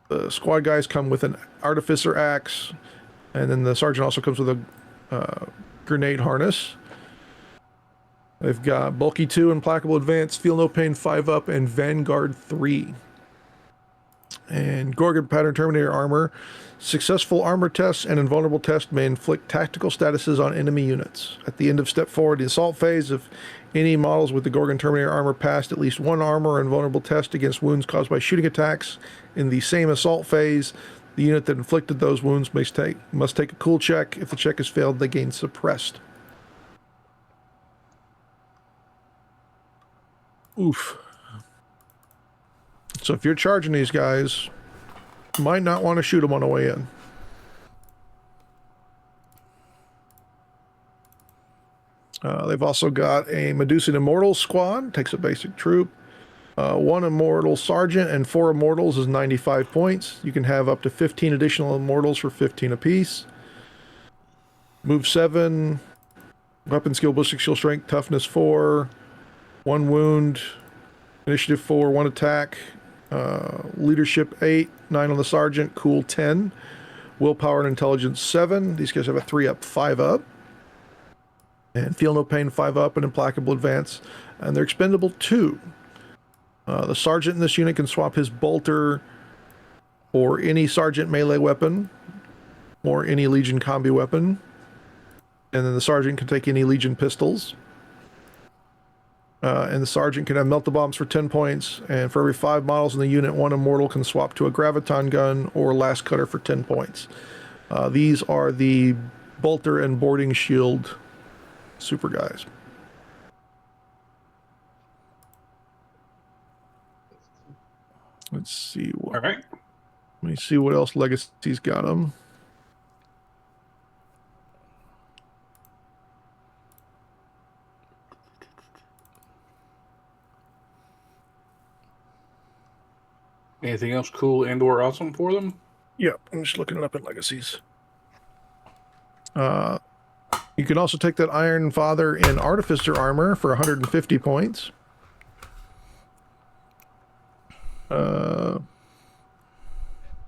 The squad guys come with an Artificer Axe, and then the sergeant also comes with a Grenade Harness. They've got Bulky 2, Implacable Advance, Feel No Pain 5-up, and Vanguard 3. And Gorgon Pattern Terminator Armor. Successful armor tests and invulnerable tests may inflict tactical statuses on enemy units. At the end of step 4 of the assault phase, if any models with the Gorgon Terminator armor passed at least one armor or invulnerable test against wounds caused by shooting attacks in the same assault phase, the unit that inflicted those wounds must take a cool check. If the check is failed, they gain suppressed. Oof. So if you're charging these guys, you might not want to shoot them on the way in. They've also got a Medusan Immortal squad, takes a basic troop. 1 Immortal Sergeant and 4 Immortals is 95 points. You can have up to 15 additional Immortals for 15 apiece. Move 7, weapon skill, ballistic skill, strength, toughness 4, 1 wound, initiative 4, 1 attack. Leadership 8, 9 on the Sergeant, cool 10. Willpower and Intelligence 7. These guys have a 3-up, 5-up. And Feel No Pain 5-up and Implacable Advance. And they're expendable 2. The Sergeant in this unit can swap his Bolter for any Sergeant melee weapon or any Legion combi weapon. And then the Sergeant can take any Legion pistols. And the sergeant can have melta bombs for 10 points. And for every 5 models in the unit, 1 immortal can swap to a graviton gun or last cutter for 10 points. These are the bolter and boarding shield super guys. Let's see what. All right. Let me see what else Legacy's got them. Anything else cool and/or awesome for them? Yep, I'm just looking it up in Legacies. You can also take that Iron Father in Artificer armor for 150 points.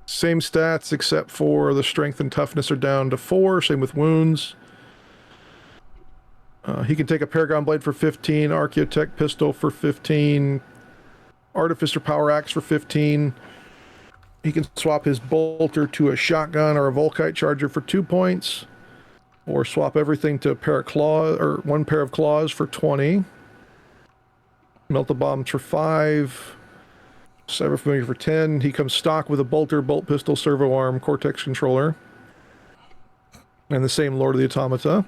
Same stats except for the strength and toughness are down to 4. Same with wounds. He can take a Paragon Blade for 15, Archaeotech Pistol for 15, Artificer Power Axe for 15. He can swap his bolter to a shotgun or a Volkite Charger for 2 points, or swap everything to a pair of claws or 1 pair of claws for 20. Melta bombs for 5. Cyber Familiar for 10. He comes stock with a bolter, bolt pistol, servo arm, Cortex controller, and the same Lord of the Automata.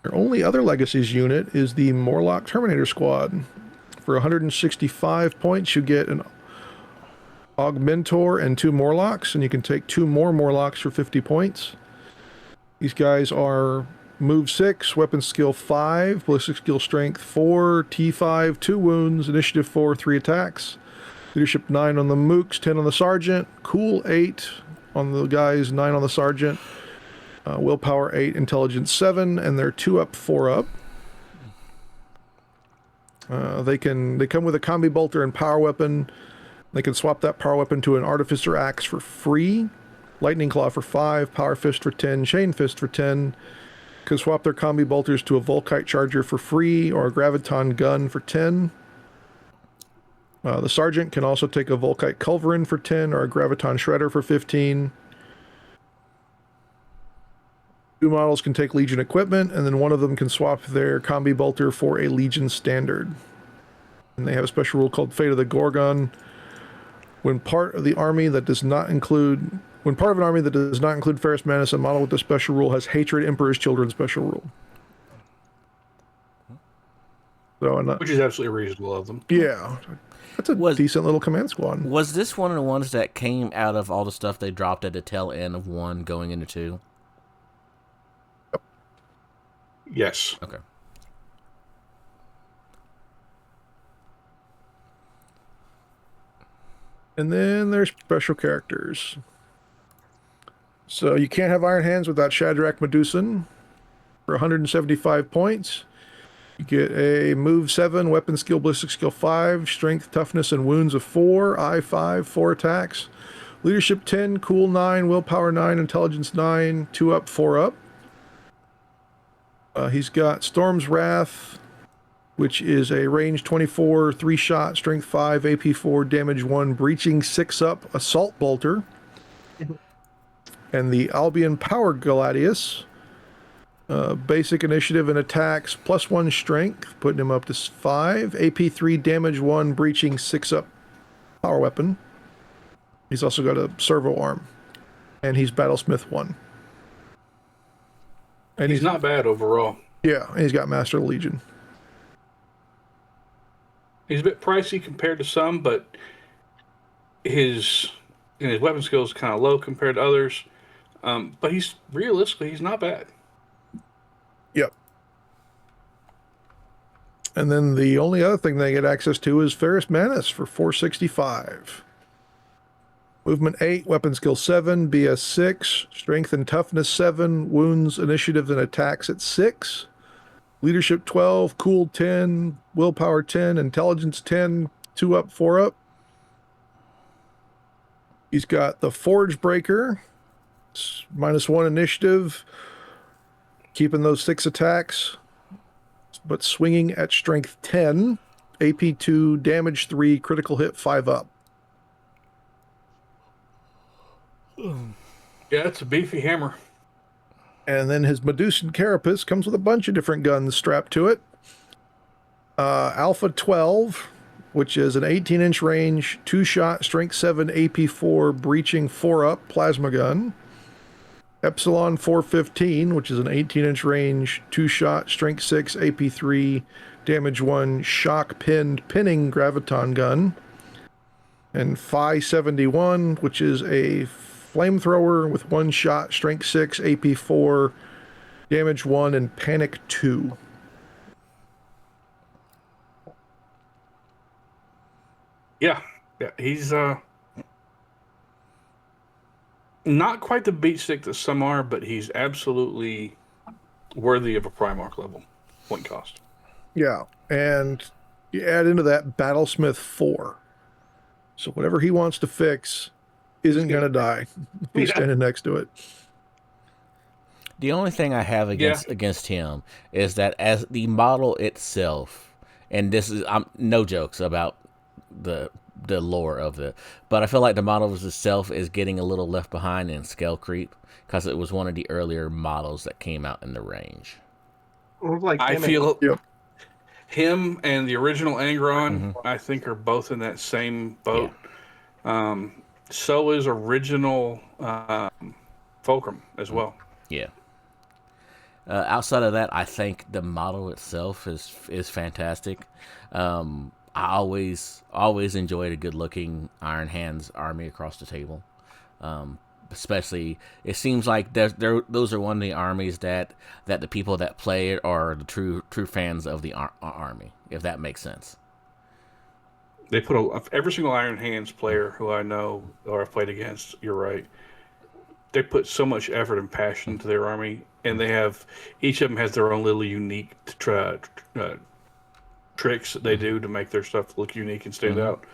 Their only other Legacies unit is the Morlock Terminator Squad. For 165 points, you get an Augmentor and 2 Morlocks, and you can take 2 more Morlocks for 50 points. These guys are Move 6, Weapon Skill 5, Ballistic Skill Strength 4, T5, 2 wounds, Initiative 4, 3 attacks, Leadership 9 on the Mooks, 10 on the Sergeant, Cool 8 on the guys, 9 on the Sergeant, Willpower 8, Intelligence 7, and they're 2 up, 4 up. They come with a Combi Bolter and Power Weapon. They can swap that Power Weapon to an Artificer Axe for free, Lightning Claw for 5, Power Fist for 10, Chain Fist for 10. Can swap their Combi Bolters to a Volkite Charger for free or a Graviton Gun for 10. The Sergeant can also take a Volkite Culverin for 10 or a Graviton Shredder for 15. 2 models can take Legion equipment, and then one of them can swap their Combi Bolter for a Legion Standard. And they have a special rule called Fate of the Gorgon. When part of an army that does not include Ferrous Manus, a model with the special rule has Hatred Emperor's Children special rule. So, which is absolutely reasonable of them. Yeah. That's a decent little command squad. Was this one of the ones that came out of all the stuff they dropped at the tail end of 1 going into 2? Yes. Okay. And then there's special characters. So you can't have Iron Hands without Shadrach Medusan for 175 points. You get a Move 7, Weapon Skill, Ballistic Skill 5, Strength, Toughness, and Wounds of 4, I5, 4 attacks. Leadership 10, Cool 9, Willpower 9, Intelligence 9, 2 up, 4 up. He's got Storm's Wrath, which is a range 24, 3-shot, Strength 5, AP 4, Damage 1, Breaching 6 up, Assault Bolter. And the Albion Power Gladius. Basic initiative and attacks, +1 strength, putting him up to 5. AP 3, damage 1, breaching 6 up, power weapon. He's also got a servo arm. And he's Battlesmith 1. And he's not bad overall. Yeah, and he's got Master of the Legion. He's a bit pricey compared to some, but his weapon skill is kind of low compared to others. But he's not bad. Yep. And then the only other thing they get access to is Ferrous Manus for 465. Movement 8, Weapon Skill 7, BS 6, Strength and Toughness 7, Wounds, Initiative, and Attacks at 6. Leadership 12, Cool 10, Willpower 10, Intelligence 10, 2 up, 4 up. He's got the Forge Breaker, -1 initiative, keeping those 6 attacks, but swinging at Strength 10, AP 2, Damage 3, Critical Hit 5 up. Yeah, it's a beefy hammer. And then his Medusan Carapace comes with a bunch of different guns strapped to it. Alpha 12, which is an 18-inch range, 2-shot, strength 7, AP4, breaching 4-up plasma gun. Epsilon 415, which is an 18-inch range, 2-shot, strength 6, AP3, damage 1, shock pinned pinning graviton gun. And Phi 71, which is a flamethrower with 1-shot, strength 6, AP4, damage 1, and panic 2. Yeah, he's not quite the beat stick that some are, but he's absolutely worthy of a Primarch level point cost. Yeah, and you add into that Battlesmith 4. So whatever he wants to fix isn't going to die if he's standing next to it. The only thing I have against him is that as the model itself, and this is no jokes about the lore of it, but I feel like the model itself is getting a little left behind in scale creep because it was one of the earlier models that came out in the range. I feel him and the original Angron, I think, are both in that same boat. Yeah. So is original Fulcrum as well. Yeah. Outside of that, I think the model itself is fantastic. I always enjoyed a good-looking Iron Hands army across the table. Especially, it seems like those are one of the armies that the people that play it are the true fans of the army, if that makes sense. They put every single Iron Hands player who I know or I've played against, you're right, they put so much effort and passion into their army, and each of them has their own little unique tricks that they do to make their stuff look unique and stand out.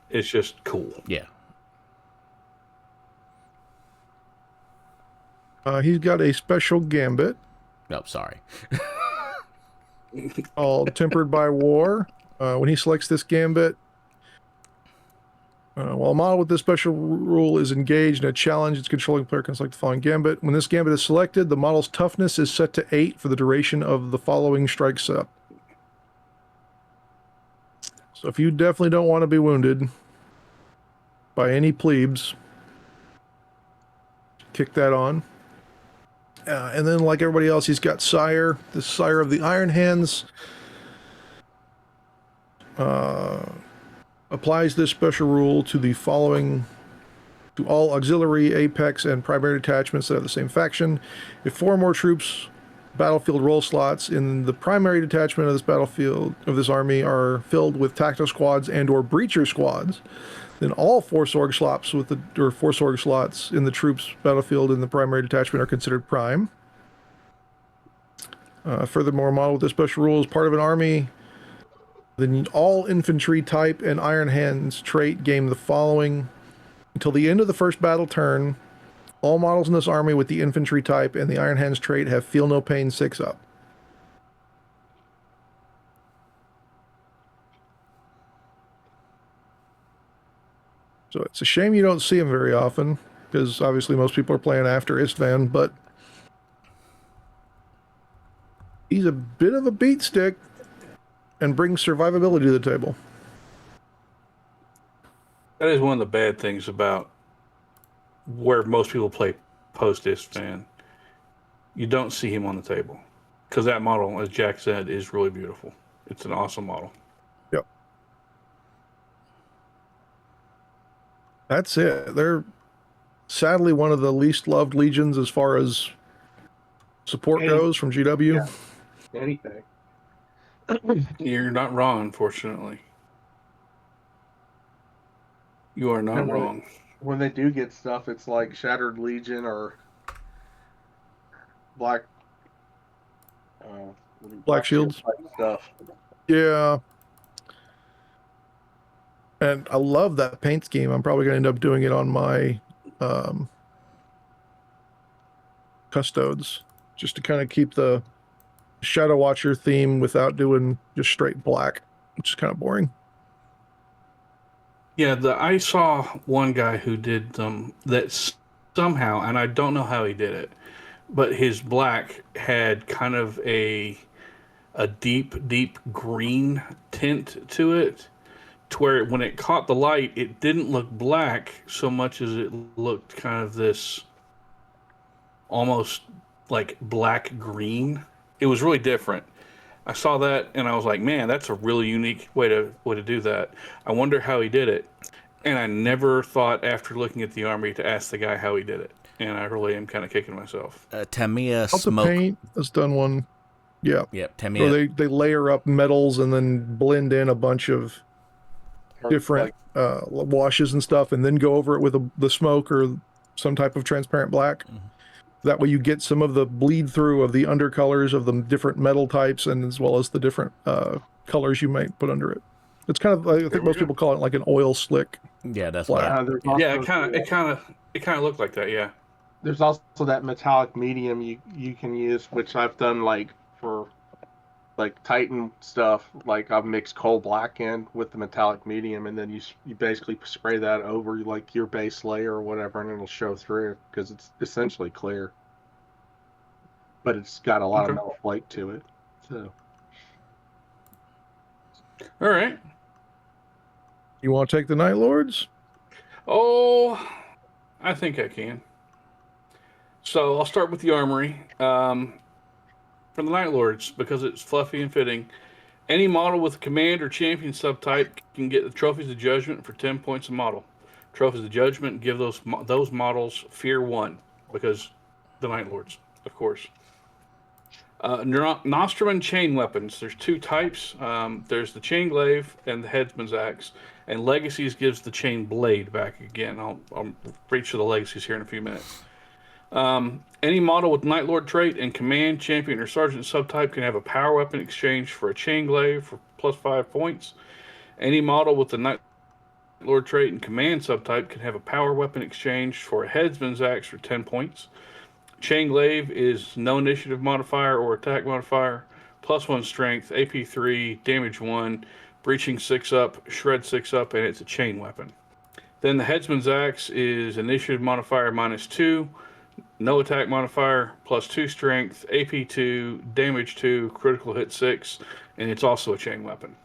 It's just cool. Yeah. He's got a special gambit. Nope, sorry. Called Tempered by War. When he selects this gambit, while a model with this special rule is engaged in a challenge, its controlling player can select the following gambit. When this gambit is selected, the model's toughness is set to 8 for the duration of the following strike set. So if you definitely don't want to be wounded by any plebes, kick that on. And then, like everybody else, he's got Sire, the Sire of the Iron Hands. Applies this special rule to the following, to all auxiliary, apex, and primary detachments that have the same faction. If 4 or more troops battlefield role slots in the primary detachment of this battlefield of this army are filled with tactical squads and or breacher squads, then all 4 Sorg slots in the troops battlefield in the primary detachment are considered prime. Furthermore, a model with this special rule is part of an army. Then all infantry type and Iron Hands trait gain the following. Until the end of the first battle turn, all models in this army with the infantry type and the Iron Hands trait have Feel No Pain 6-up. So it's a shame you don't see him very often, because obviously most people are playing after Istvan, but he's a bit of a beat stick and brings survivability to the table. That is one of the bad things about where most people play post-Istvan. You don't see him on the table. Because that model, as Jack said, is really beautiful. It's an awesome model. Yep. That's it. They're sadly one of the least loved legions as far as support goes from GW. Yeah. Anything. You're not wrong, unfortunately. You are not wrong. When they do get stuff, it's like Shattered Legion or Black Shields stuff. Yeah. And I love that paint scheme. I'm probably going to end up doing it on my custodes, just to kind of keep the Shadow Watcher theme without doing just straight black, which is kind of boring. Yeah, I saw one guy who did that somehow, and I don't know how he did it, but his black had kind of a a deep green tint to it, to where when it caught the light, it didn't look black so much as it looked kind of this almost like black green. It was really different. I saw that and I was like, man, that's a really unique way to do that. I wonder how he did it. And I never thought after looking at the armory to ask the guy how he did it. And I really am kind of kicking myself. Tamiya House of Smoke. Paint has done one. Yeah. Yep, Or Tamiya. they layer up metals and then blend in a bunch of different washes and stuff, and then go over it with the smoke or some type of transparent black. Mm-hmm. That way you get some of the bleed through of the undercolors of the different metal types, and as well as the different colors you might put under it. It's kind of, I think most people call it like an oil slick. Yeah, that's black. what Yeah, it kind of looked like that. Yeah. There's also that metallic medium you can use, which I've done like for like Titan stuff. Like I've mixed coal black in with the metallic medium, and then you basically spray that over like your base layer or whatever, and it'll show through because it's essentially clear, but it's got a lot of metal flake to it. So, All right. You want to take the Night Lords? Oh, I think I can. So I'll start with the armory. For the Night Lords, because it's fluffy and fitting, any model with a command or champion subtype can get the Trophies of Judgment for 10 points a model. Trophies of Judgment give those models Fear 1, because the Night Lords, of course. Nostrum chain weapons. There's two types. There's the chain glaive and the headsman's axe. And Legacies gives the chain blade back again. I'll reach to the Legacies here in a few minutes. Any model with Night Lord trait and command, champion, or sergeant subtype can have a power weapon exchange for a chain glaive for plus 5 points. Any model with the Night Lord trait and command subtype can have a power weapon exchange for a headsman's axe for 10 points. Chain glaive is no initiative modifier or attack modifier, plus 1 strength, AP 3, damage 1, breaching 6 up, shred 6 up, and it's a chain weapon. Then the headsman's axe is initiative modifier minus 2, no attack modifier, plus 2 strength, AP 2, damage 2, critical hit 6, and it's also a chain weapon.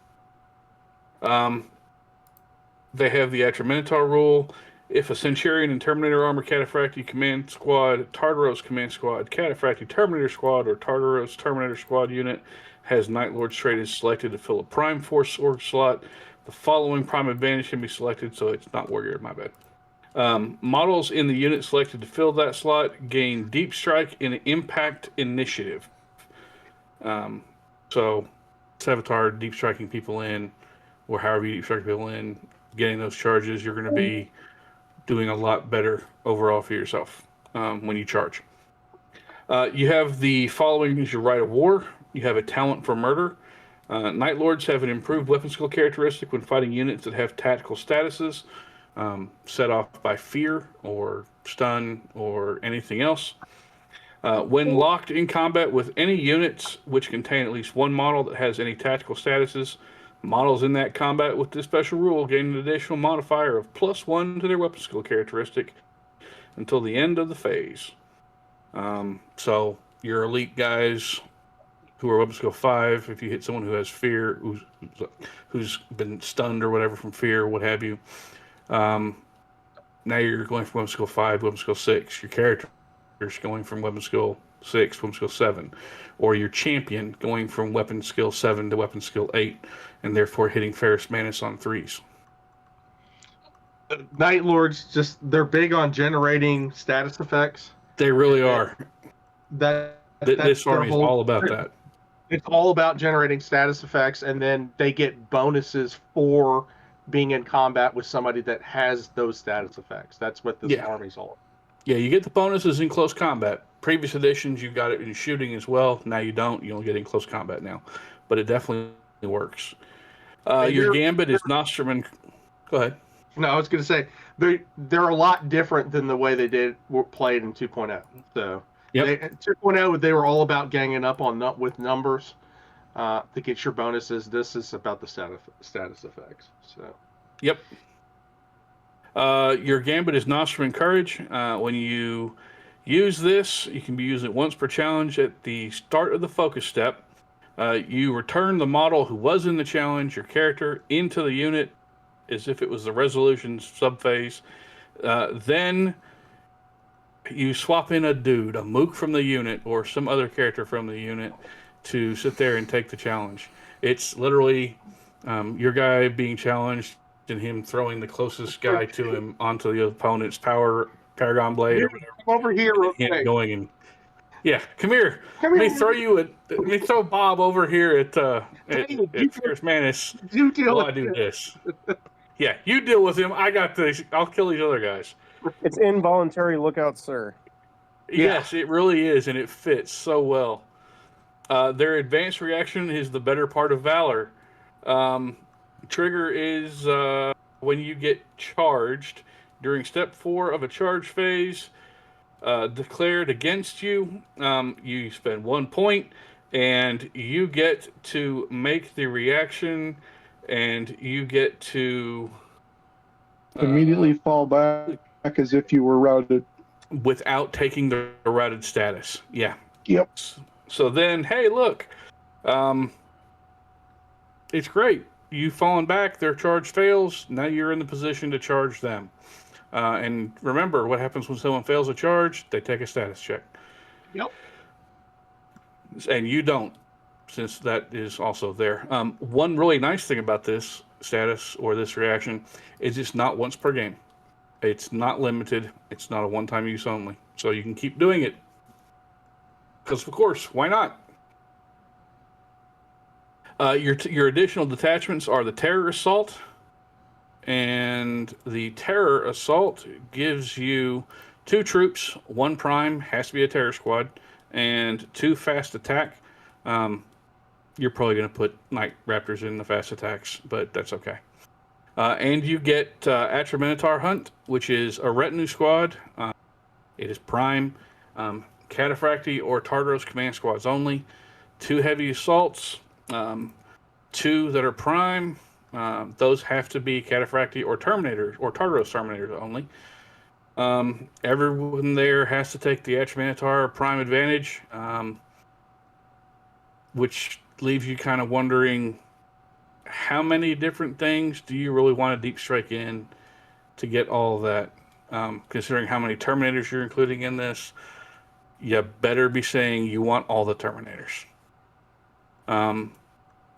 They have the Atraminotaur rule. If a Centurion and Terminator Armor Cataphractii Command Squad, Tartaros Command Squad, Cataphractii Terminator Squad, or Tartaros Terminator Squad unit has Night Lord's trait is selected to fill a Prime Force org slot, the following Prime Advantage can be selected, so it's not Warrior, my bad. Models in the unit selected to fill that slot gain Deep Strike and Impact Initiative. So, Savitar deep striking people in, or however you deep strike people in, getting those charges, you're going to be doing a lot better overall for yourself when you charge. You have the following as your Rite of War. You have a Talent for Murder. Night Lords have an improved weapon skill characteristic when fighting units that have tactical statuses set off by fear or stun or anything else. When locked in combat with any units which contain at least one model that has any tactical statuses, models in that combat with this special rule gain an additional modifier of plus 1 to their weapon skill characteristic until the end of the phase. So your elite guys who are weapon skill 5, if you hit someone who has fear, who's been stunned or whatever from fear or what have you, now you're going from weapon skill 5 to weapon skill 6. Your character is going from weapon skill 6 to weapon skill 7. Or your champion going from weapon skill 7 to weapon skill 8, and therefore hitting Ferrus Manus on 3s. Night Lords, they're big on generating status effects. They really are. This army is all about that. It's all about generating status effects, and then they get bonuses for being in combat with somebody that has those status effects. That's what this army's all about. Yeah, you get the bonuses in close combat. Previous editions, you got it in shooting as well. Now you don't. You don't get it in close combat now. But it definitely works. Your Gambit is Nostrum. Go ahead. No, I was going to say, they're a lot different than the way they were played in 2.0. So, 2.0, they were all about ganging up with numbers to get your bonuses. This is about the status effects. So, yep. Your Gambit is Nostrum and Courage. When you use this, you can be using it once per challenge at the start of the focus step. You return the model who was in the challenge, your character, into the unit as if it was the resolution subphase. Then you swap in a dude, a mook from the unit, or some other character from the unit to sit there and take the challenge. It's literally your guy being challenged and him throwing the closest guy to him onto the opponent's Paragon Blade or whatever. Come over here real And quick. going and come here. Come Let me here. let me throw Bob over here at Fierce Manus You deal while I with do it. this. Yeah, you deal with him. I got this. I'll kill these other guys. It's involuntary lookout, sir. Yes, it really is, and it fits so well. Their advanced reaction is the better part of Valor. Trigger is when you get charged during step 4 of a charge phase declared against you. You spend 1 point, and you get to make the reaction, and you get to immediately fall back as if you were routed. without taking the routed status. Yeah. Yep. So then, hey, look, it's great. You've fallen back. Their charge fails. Now you're in the position to charge them. And remember, what happens when someone fails a charge? They take a status check. Yep. And you don't, since that is also there. One really nice thing about this status or this reaction is it's not once per game. It's not limited. It's not a one-time use only. So you can keep doing it. Because, of course, why not? Your additional detachments are the Terror Assault. And the Terror Assault gives you 2 troops, 1 prime, has to be a Terror Squad, and 2 fast attack. You're probably going to put Night Raptors in the fast attacks, but that's okay. And you get Atra Minotaur Hunt, which is a retinue squad. It is prime, Cataphracti or Tartaros command squads only. 2 heavy assaults, 2 that are prime. Those have to be Cataphracti or Terminators or Tartaros Terminators only. Everyone there has to take the Atra Minotaur prime advantage, which leaves you kind of wondering, how many different things do you really want to deep strike in to get all of that? Considering how many Terminators you're including in this, you better be saying you want all the Terminators.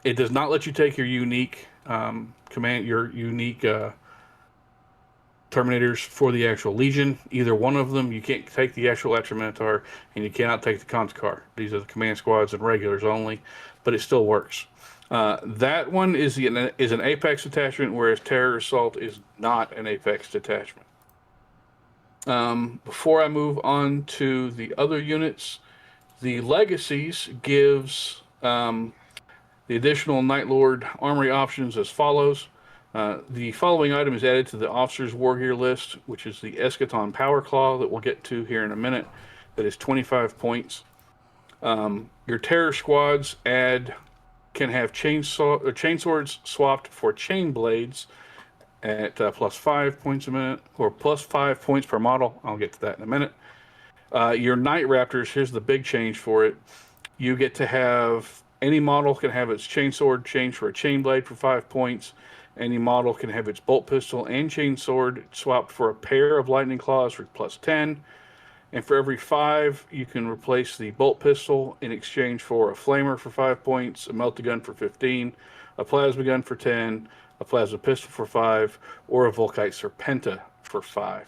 It does not let you take your unique Terminators for the actual Legion. Either one of them. You can't take the actual Atra Minotaur, and you cannot take the Contakar. These are the command squads and regulars only, but it still works. That one is an Apex detachment, whereas Terror Assault is not an Apex detachment. Before I move on to the other units, the Legacies gives the additional Night Lord armory options as follows. The following item is added to the Officer's War Gear list, which is the Eschaton Power Claw that we'll get to here in a minute. That is 25 points. Your Terror Squads can have chainswords swapped for chain blades at plus 5 points a minute, or plus 5 points per model. I'll get to that in a minute. Your Night Raptors, here's the big change for it. You get to have, any model can have its chainsword changed for a chain blade for 5 points. Any model can have its bolt pistol and chainsword swapped for a pair of lightning claws for plus 10. And for every 5, you can replace the bolt pistol in exchange for a flamer for 5 points, a melta gun for 15, a plasma gun for 10, a plasma pistol for 5, or a Volkite Serpenta for 5.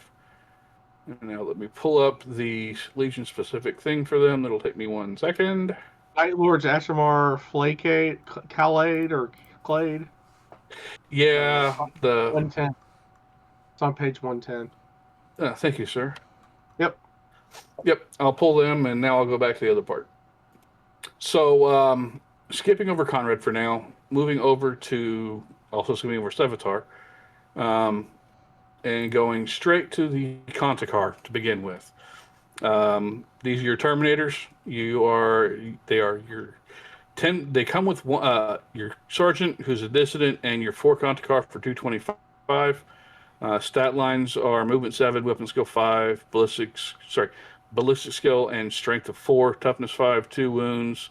And now let me pull up the Legion specific thing for them. That'll take me 1 second. Night Lords Ashamar Flakade, Khalade, or Clade. Yeah, the 110. It's on page 110. thank you, sir. Yep. I'll pull them, and now I'll go back to the other part. So, skipping over Conrad for now, moving over to Sevatar, and going straight to the Contakar to begin with. These are your Terminators. They come with your Sergeant, who's a Dissident, and your 4 Contakar for 225. Stat lines are movement 7, weapon skill 5, ballistic skill and strength of 4, toughness 5, 2 wounds,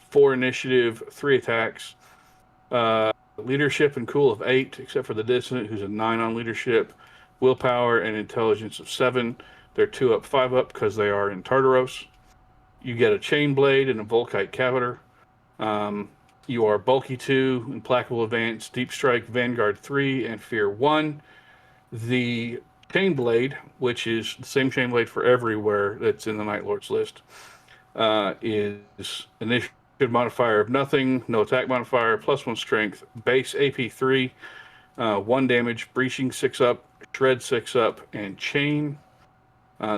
4 initiative, 3 attacks. Leadership and cool of 8, except for the Dissonant, who's a 9 on leadership. Willpower and intelligence of 7. They're 2 up, 5 up because they are in Tartaros. You get a Chain Blade and a Volkite Caviter. You are Bulky 2, Implacable Advance, Deep Strike, Vanguard 3, and Fear 1. The Chain Blade, which is the same Chain Blade for everywhere that's in the Night Lord's list, is initiative modifier of nothing, no attack modifier, +1 strength, base AP 3, 1 damage, breaching 6 up, shred 6 up, and chain.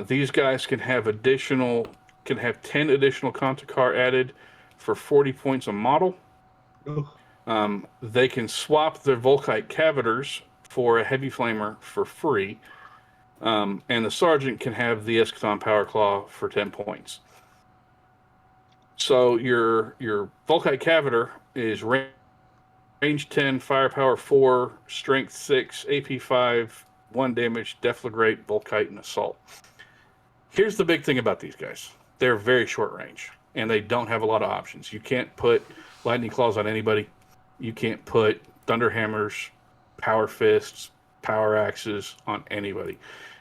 These guys can have 10 additional Contakar added for 40 points a model. They can swap their Volkite Caviters for a Heavy Flamer for free. And the Sergeant can have the Eschaton Power Claw for 10 points. So your Volkite Caviter is range 10, firepower 4, strength 6, AP 5, 1 damage, deflagrate, Volkite, and assault. Here's the big thing about these guys. They're very short range, and they don't have a lot of options. You can't put lightning claws on anybody. You can't put thunder hammers, power fists, power axes on anybody.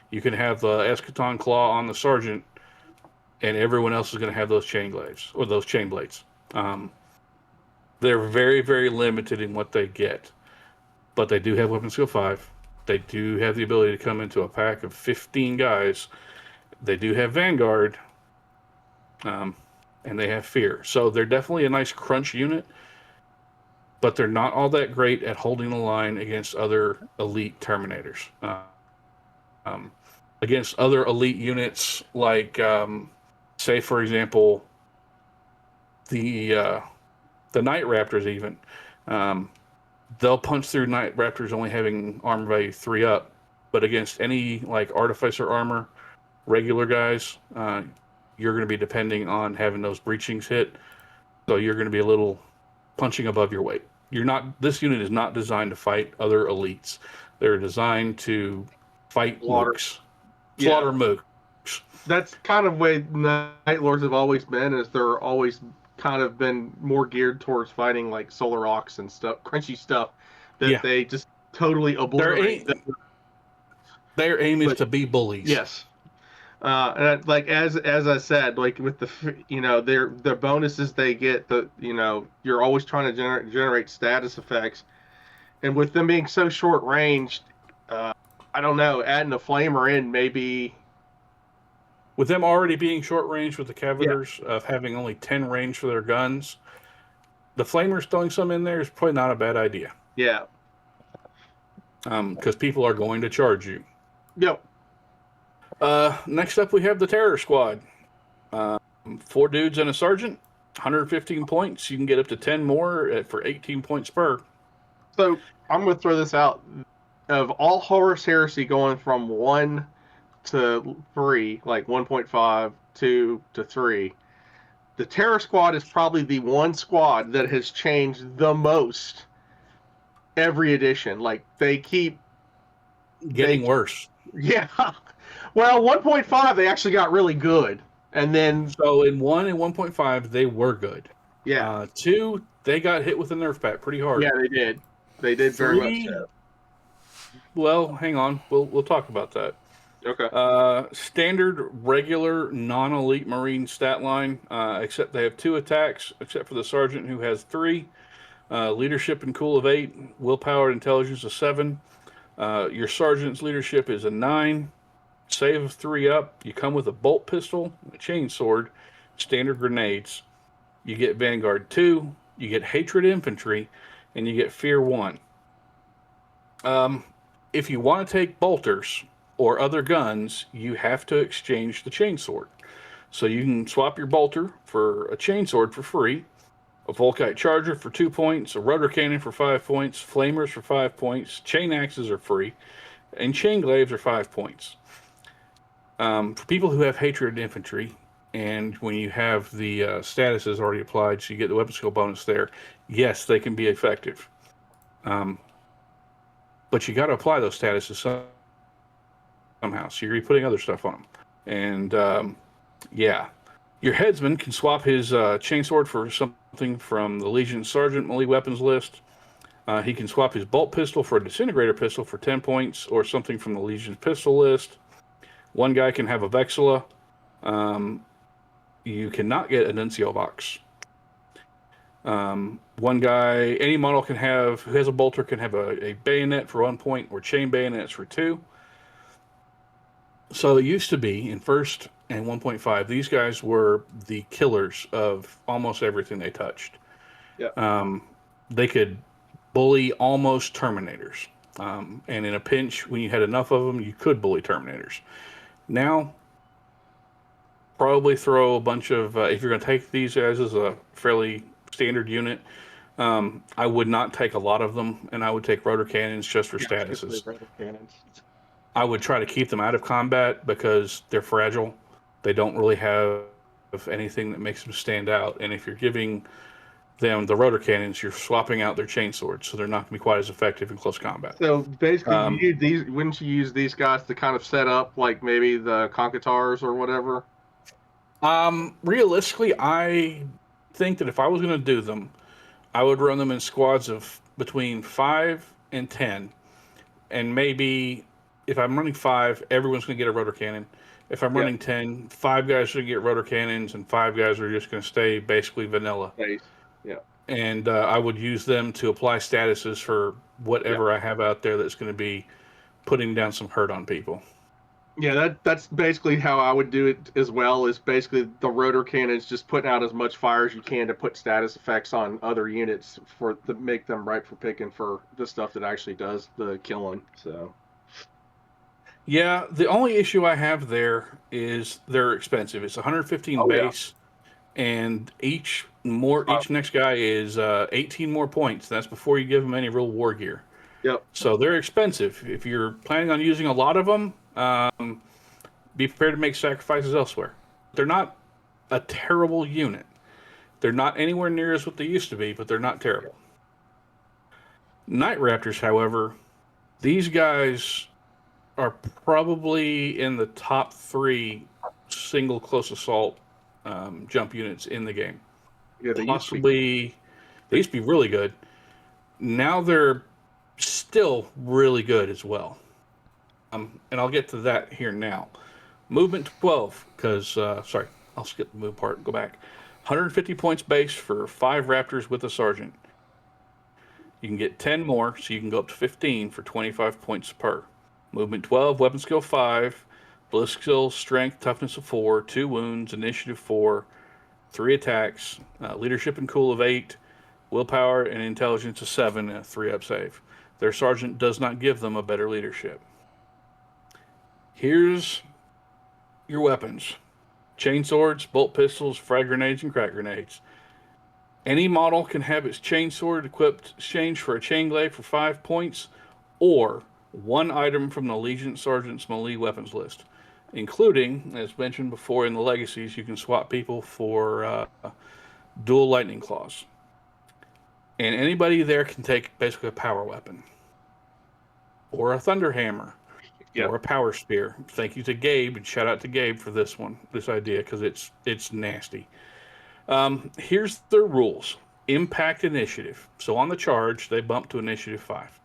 You can have the Eschaton Claw on the Sergeant, and everyone else is going to have those chain blades or those chain blades. They're very, very limited in what they get, but they do have weapon skill 5. They do have the ability to come into a pack of 15 guys. They do have Vanguard, and they have Fear. So they're definitely a nice crunch unit, but they're not all that great at holding the line against other elite Terminators. Against other elite units like, say, for example, the Night Raptors even. They'll punch through Night Raptors only having armor value 3 up, but against any like Artificer armor, regular guys, you're going to be depending on having those breachings hit. So you're going to be a little punching above your weight. This unit is not designed to fight other elites. They're designed to fight mooks. Slaughter mooks. That's kind of way Night Lords have always been, is they're always kind of been more geared towards fighting like Solar Rocks and stuff, crunchy stuff that they just totally obliterate. Their aim is to be bullies. Yes. And like as I said, like with the their bonuses they get, you're always trying to generate status effects, and with them being so short ranged, I don't know, adding a flamer in maybe. With them already being short range with the Caviters of having only 10 range for their guns, the flamers throwing some in there is probably not a bad idea. Yeah. Because people are going to charge you. Yep. Next up, we have the Terror Squad. 4 dudes and a sergeant, 115 points. You can get up to 10 more for 18 points per. So I'm going to throw this out. Of all Horus Heresy going from 1 to 3, like 1.5, 2 to 3, the Terror Squad is probably the one squad that has changed the most every edition. Like, they keep getting worse. Yeah. Well, 1.5, they actually got really good. And then... So in 1 and 1.5, they were good. Yeah. 2, they got hit with a nerf pack pretty hard. Yeah, they did. They did 3, very much so. Well, hang on. We'll talk about that. Okay. Standard, regular, non-elite Marine stat line, except they have 2 attacks, except for the Sergeant, who has 3. Leadership and cool of 8. Willpower and intelligence of 7. Your Sergeant's leadership is a 9. Save of 3 up. You come with a bolt pistol, a chain sword, standard grenades. You get Vanguard 2. You get Hatred Infantry, and you get Fear 1. If you want to take bolters or other guns, you have to exchange the chainsword. So you can swap your bolter for a chainsword for free, a Volkite charger for 2 points, a rotor cannon for 5 points, flamers for 5 points, chain axes are free, and chain glaives are 5 points. For people who have Hatred Infantry, and when you have the statuses already applied, so you get the weapon skill bonus there, yes, they can be effective. But you got to apply those statuses somehow. So you're putting other stuff on them. And, your headsman can swap his chainsword for something something from the Legion Sergeant melee weapons list. He can swap his bolt pistol for a disintegrator pistol for 10 points, or something from the Legion's pistol list. One guy can have a Vexilla. You cannot get an Nuncio box. One guy, any model who has a bolter can have a bayonet for 1 point, or chain bayonets for 2. So it used to be in 1st and 1.5, these guys were the killers of almost everything they touched. Yeah. They could bully almost Terminators. And in a pinch, when you had enough of them, you could bully Terminators. Now, probably throw a bunch of, if you're going to take these guys as a fairly standard unit, I would not take a lot of them, and I would take rotor cannons just for statuses. Rotor cannons. I would try to keep them out of combat because they're fragile. They don't really have anything that makes them stand out. And if you're giving them the rotor cannons, you're swapping out their chain swords, so they're not going to be quite as effective in close combat. So basically, wouldn't you use these guys to kind of set up like maybe the Conquistars or whatever? Realistically, I think that if I was going to do them, I would run them in squads of between 5 and 10. And maybe if I'm running 5, everyone's going to get a rotor cannon. If I'm running 10, 5 guys are going to get rotor cannons, and 5 guys are just going to stay basically vanilla. Yeah. And I would use them to apply statuses for whatever I have out there that's going to be putting down some hurt on people. Yeah, that's basically how I would do it as well, is basically the rotor cannons, just putting out as much fire as you can to put status effects on other units to make them ripe for picking for the stuff that actually does the killing. So yeah, the only issue I have there is they're expensive. It's 115 base, and each next guy is 18 more points. That's before you give them any real war gear. Yep. So they're expensive. If you're planning on using a lot of them, be prepared to make sacrifices elsewhere. They're not a terrible unit. They're not anywhere near as what they used to be, but they're not terrible. Night Raptors, however, these guys are probably in the top 3 single close assault jump units in the game. Yeah, they used to be really good. Now they're still really good as well. And I'll get to that here now. Movement 12, because, I'll skip the move part and go back. 150 points base for 5 Raptors with a Sergeant. You can get 10 more, so you can go up to 15 for 25 points per. Movement 12, weapon skill 5, ballistic skill, strength, toughness of 4, 2 wounds, initiative 4, 3 attacks, leadership and cool of 8, willpower and intelligence of 7, and a 3-up save. Their sergeant does not give them a better leadership. Here's your weapons. Chain swords, bolt pistols, frag grenades, and crack grenades. Any model can have its chain sword equipped exchanged for a chain glaive for 5 points, or 1 item from the Legion Sergeant's melee weapons list, including, as mentioned before in the Legacies, you can swap people for dual lightning claws. And anybody there can take basically a power weapon, or a thunder hammer, or a power spear. Thank you to Gabe, and shout out to Gabe for this idea, because it's nasty. Here's the rules. Impact initiative. So on the charge, they bump to initiative 5.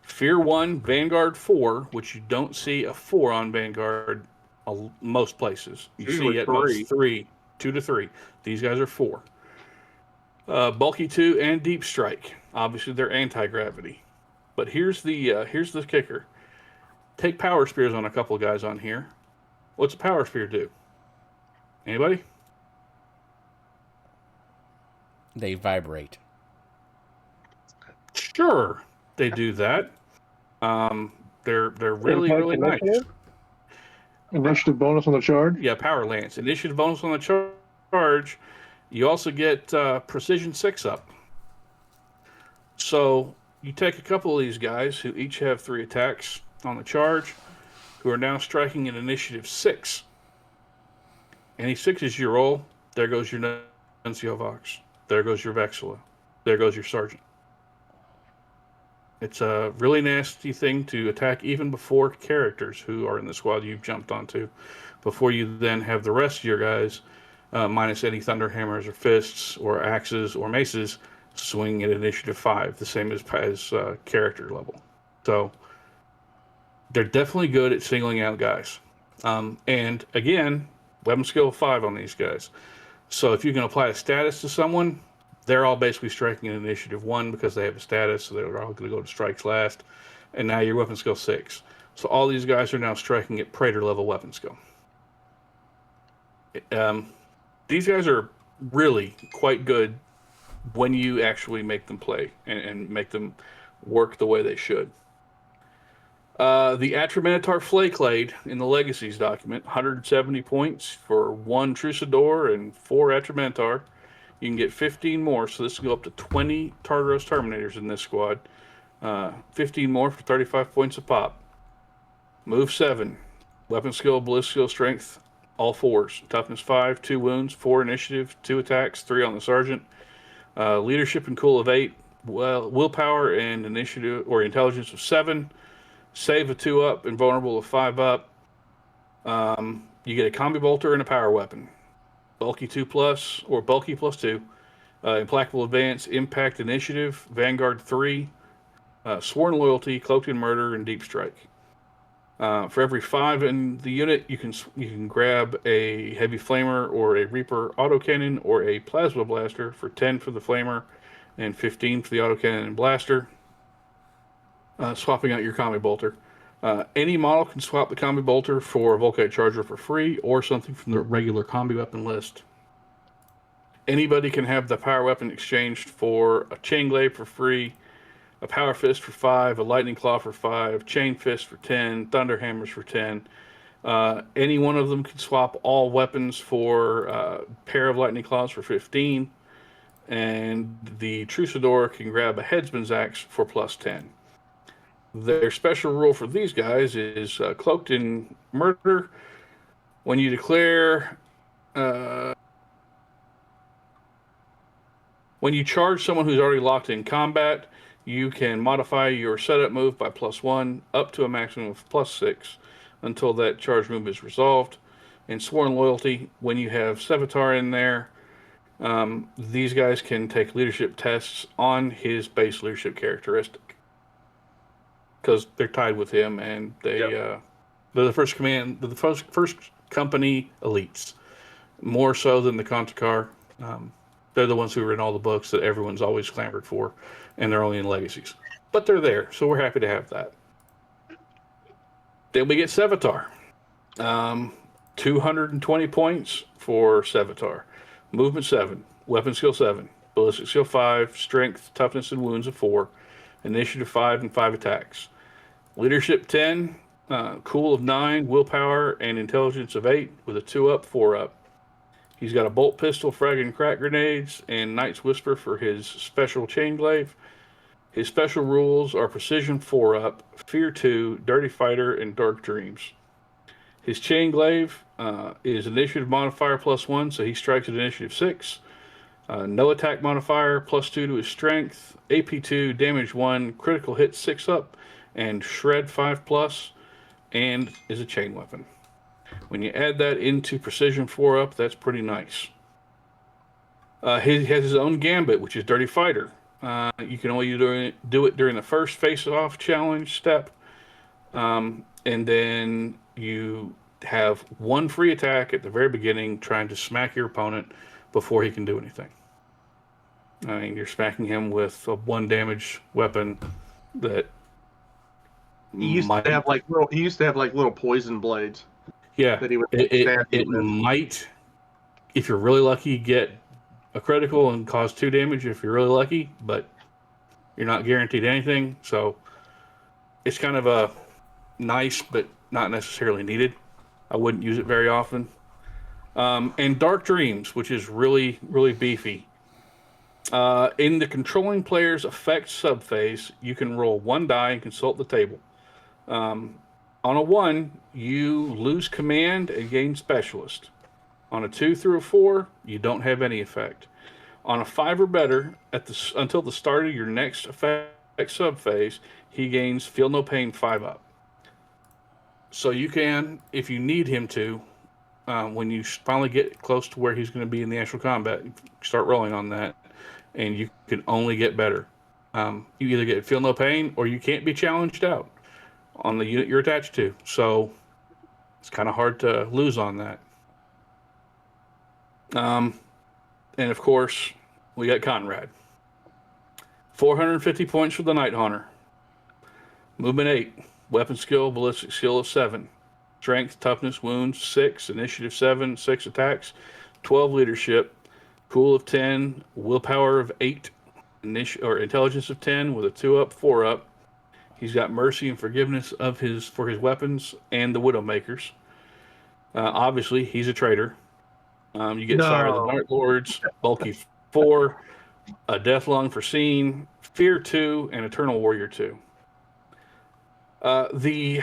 Fear 1, Vanguard 4, which you don't see a 4 on Vanguard most places. You see at most 3, 2 to 3. These guys are 4. Bulky 2 and Deep Strike. Obviously, they're anti-gravity. But here's the kicker. Take power spears on a couple of guys on here. What's a power spear do? Anybody? They vibrate. Sure, they do that. They're really, really nice. Initiative bonus on the charge? Yeah, Power Lance. Initiative bonus on the charge. You also get Precision 6-up. So you take a couple of these guys who each have 3 attacks on the charge, who are now striking at initiative 6. Any 6s you roll, there goes your Nuncio Vox. There goes your Vexilla. There goes your Sergeant. It's a really nasty thing to attack even before characters who are in the squad you've jumped onto, before you then have the rest of your guys minus any thunder hammers or fists or axes or maces, swing at initiative 5, the same as character level. So they're definitely good at singling out guys. And again, weapon skill 5 on these guys. So if you can apply a status to someone, they're all basically striking in initiative 1 because they have a status, so they're all going to go to strikes last. And now you're weapon skill 6. So all these guys are now striking at Praetor level weapon skill. These guys are really quite good when you actually make them play and make them work the way they should. The Atraminotaur Flakelade in the Legacies document, 170 points for 1 Trucidor and 4 Atraminotaur. You can get 15 more, so this will go up to 20 Tartaros Terminators in this squad. 15 more for 35 points a pop. Move 7. Weapon skill, ballistic skill, strength, all 4s. Toughness 5, 2 wounds, 4 initiative, 2 attacks, 3 on the sergeant. Leadership and cool of 8. Willpower and initiative or intelligence of 7. Save a 2 up, invulnerable of 5 up. You get a combi bolter and a power weapon. Bulky 2+ or bulky +2. Implacable advance, impact initiative, Vanguard 3. Sworn loyalty, cloaked in murder, and deep strike. For every 5 in the unit, you can grab a heavy flamer or a Reaper autocannon or a plasma blaster for 10 for the flamer and 15 for the autocannon and blaster. Swapping out your combi bolter. Any model can swap the combi bolter for a Volkite Charger for free or something from the regular combi weapon list. Anybody can have the power weapon exchanged for a Chain Glaive for free, a Power Fist for 5, a Lightning Claw for 5, Chain Fist for 10, Thunder Hammers for 10. Any one of them can swap all weapons for a pair of Lightning Claws for 15. And the Trucidor can grab a Headsman's Axe for +10. Their special rule for these guys is cloaked in murder. When you declare... when you charge someone who's already locked in combat, you can modify your setup move by +1 up to a maximum of +6 until that charge move is resolved. In Sworn Loyalty, when you have Sevatar in there, these guys can take leadership tests on his base leadership characteristic because they're tied with him, and they're the first company elites, more so than the Contakar. They're the ones who are in all the books that everyone's always clamored for, and they're only in Legacies. But they're there, so we're happy to have that. Then we get Sevatar. 220 points for Sevatar. Movement 7, weapon skill 7, ballistic skill 5, strength, toughness, and wounds of 4, initiative 5, and 5 attacks. Leadership 10, cool of 9, willpower, and intelligence of 8 with a 2 up, 4 up. He's got a bolt pistol, frag and crack grenades, and Knight's Whisper for his special Chain Glaive. His special rules are Precision 4 up, Fear 2, Dirty Fighter, and Dark Dreams. His Chain Glaive is initiative modifier +1, so he strikes at initiative 6. No attack modifier, +2 to his strength, AP 2, damage 1, critical hit 6 up, and shred 5+, and is a chain weapon. When you add that into Precision 4 up, that's pretty nice. He has his own Gambit, which is Dirty Fighter. You can only do it during the first face-off challenge step, and then you have one free attack at the very beginning trying to smack your opponent before he can do anything. I mean, you're smacking him with a 1 damage weapon that he used to have like little poison blades. Yeah, that he would it might, if you're really lucky, get a critical and cause 2 damage if you're really lucky, but you're not guaranteed anything. So it's kind of a nice, but not necessarily needed. I wouldn't use it very often. And Dark Dreams, which is really, really beefy. In the controlling player's effect subphase, you can roll 1 die and consult the table. On a 1, you lose command and gain specialist. On a 2 through a 4, you don't have any effect. On a 5 or better, until the start of your next effect subphase, he gains Feel No Pain 5 up. So you can, if you need him to, when you finally get close to where he's going to be in the actual combat, you start rolling on that, and you can only get better. You either get feel no pain, or you can't be challenged out on the unit you're attached to. So it's kind of hard to lose on that. And of course, we got Conrad. 450 points for the Night Haunter. Movement 8. Weapon skill, ballistic skill of 7. Strength, toughness, wounds 6. Initiative 7. 6 attacks. 12 leadership. Cool of 10. Willpower of 8. Intelligence of 10 with a 2-up, 4-up. He's got mercy and forgiveness for his weapons and the Widowmakers. Obviously, he's a traitor. You get Sire of the Night Lords, Bulky 4, a Deathlung for Scene, Fear 2, and Eternal Warrior 2. The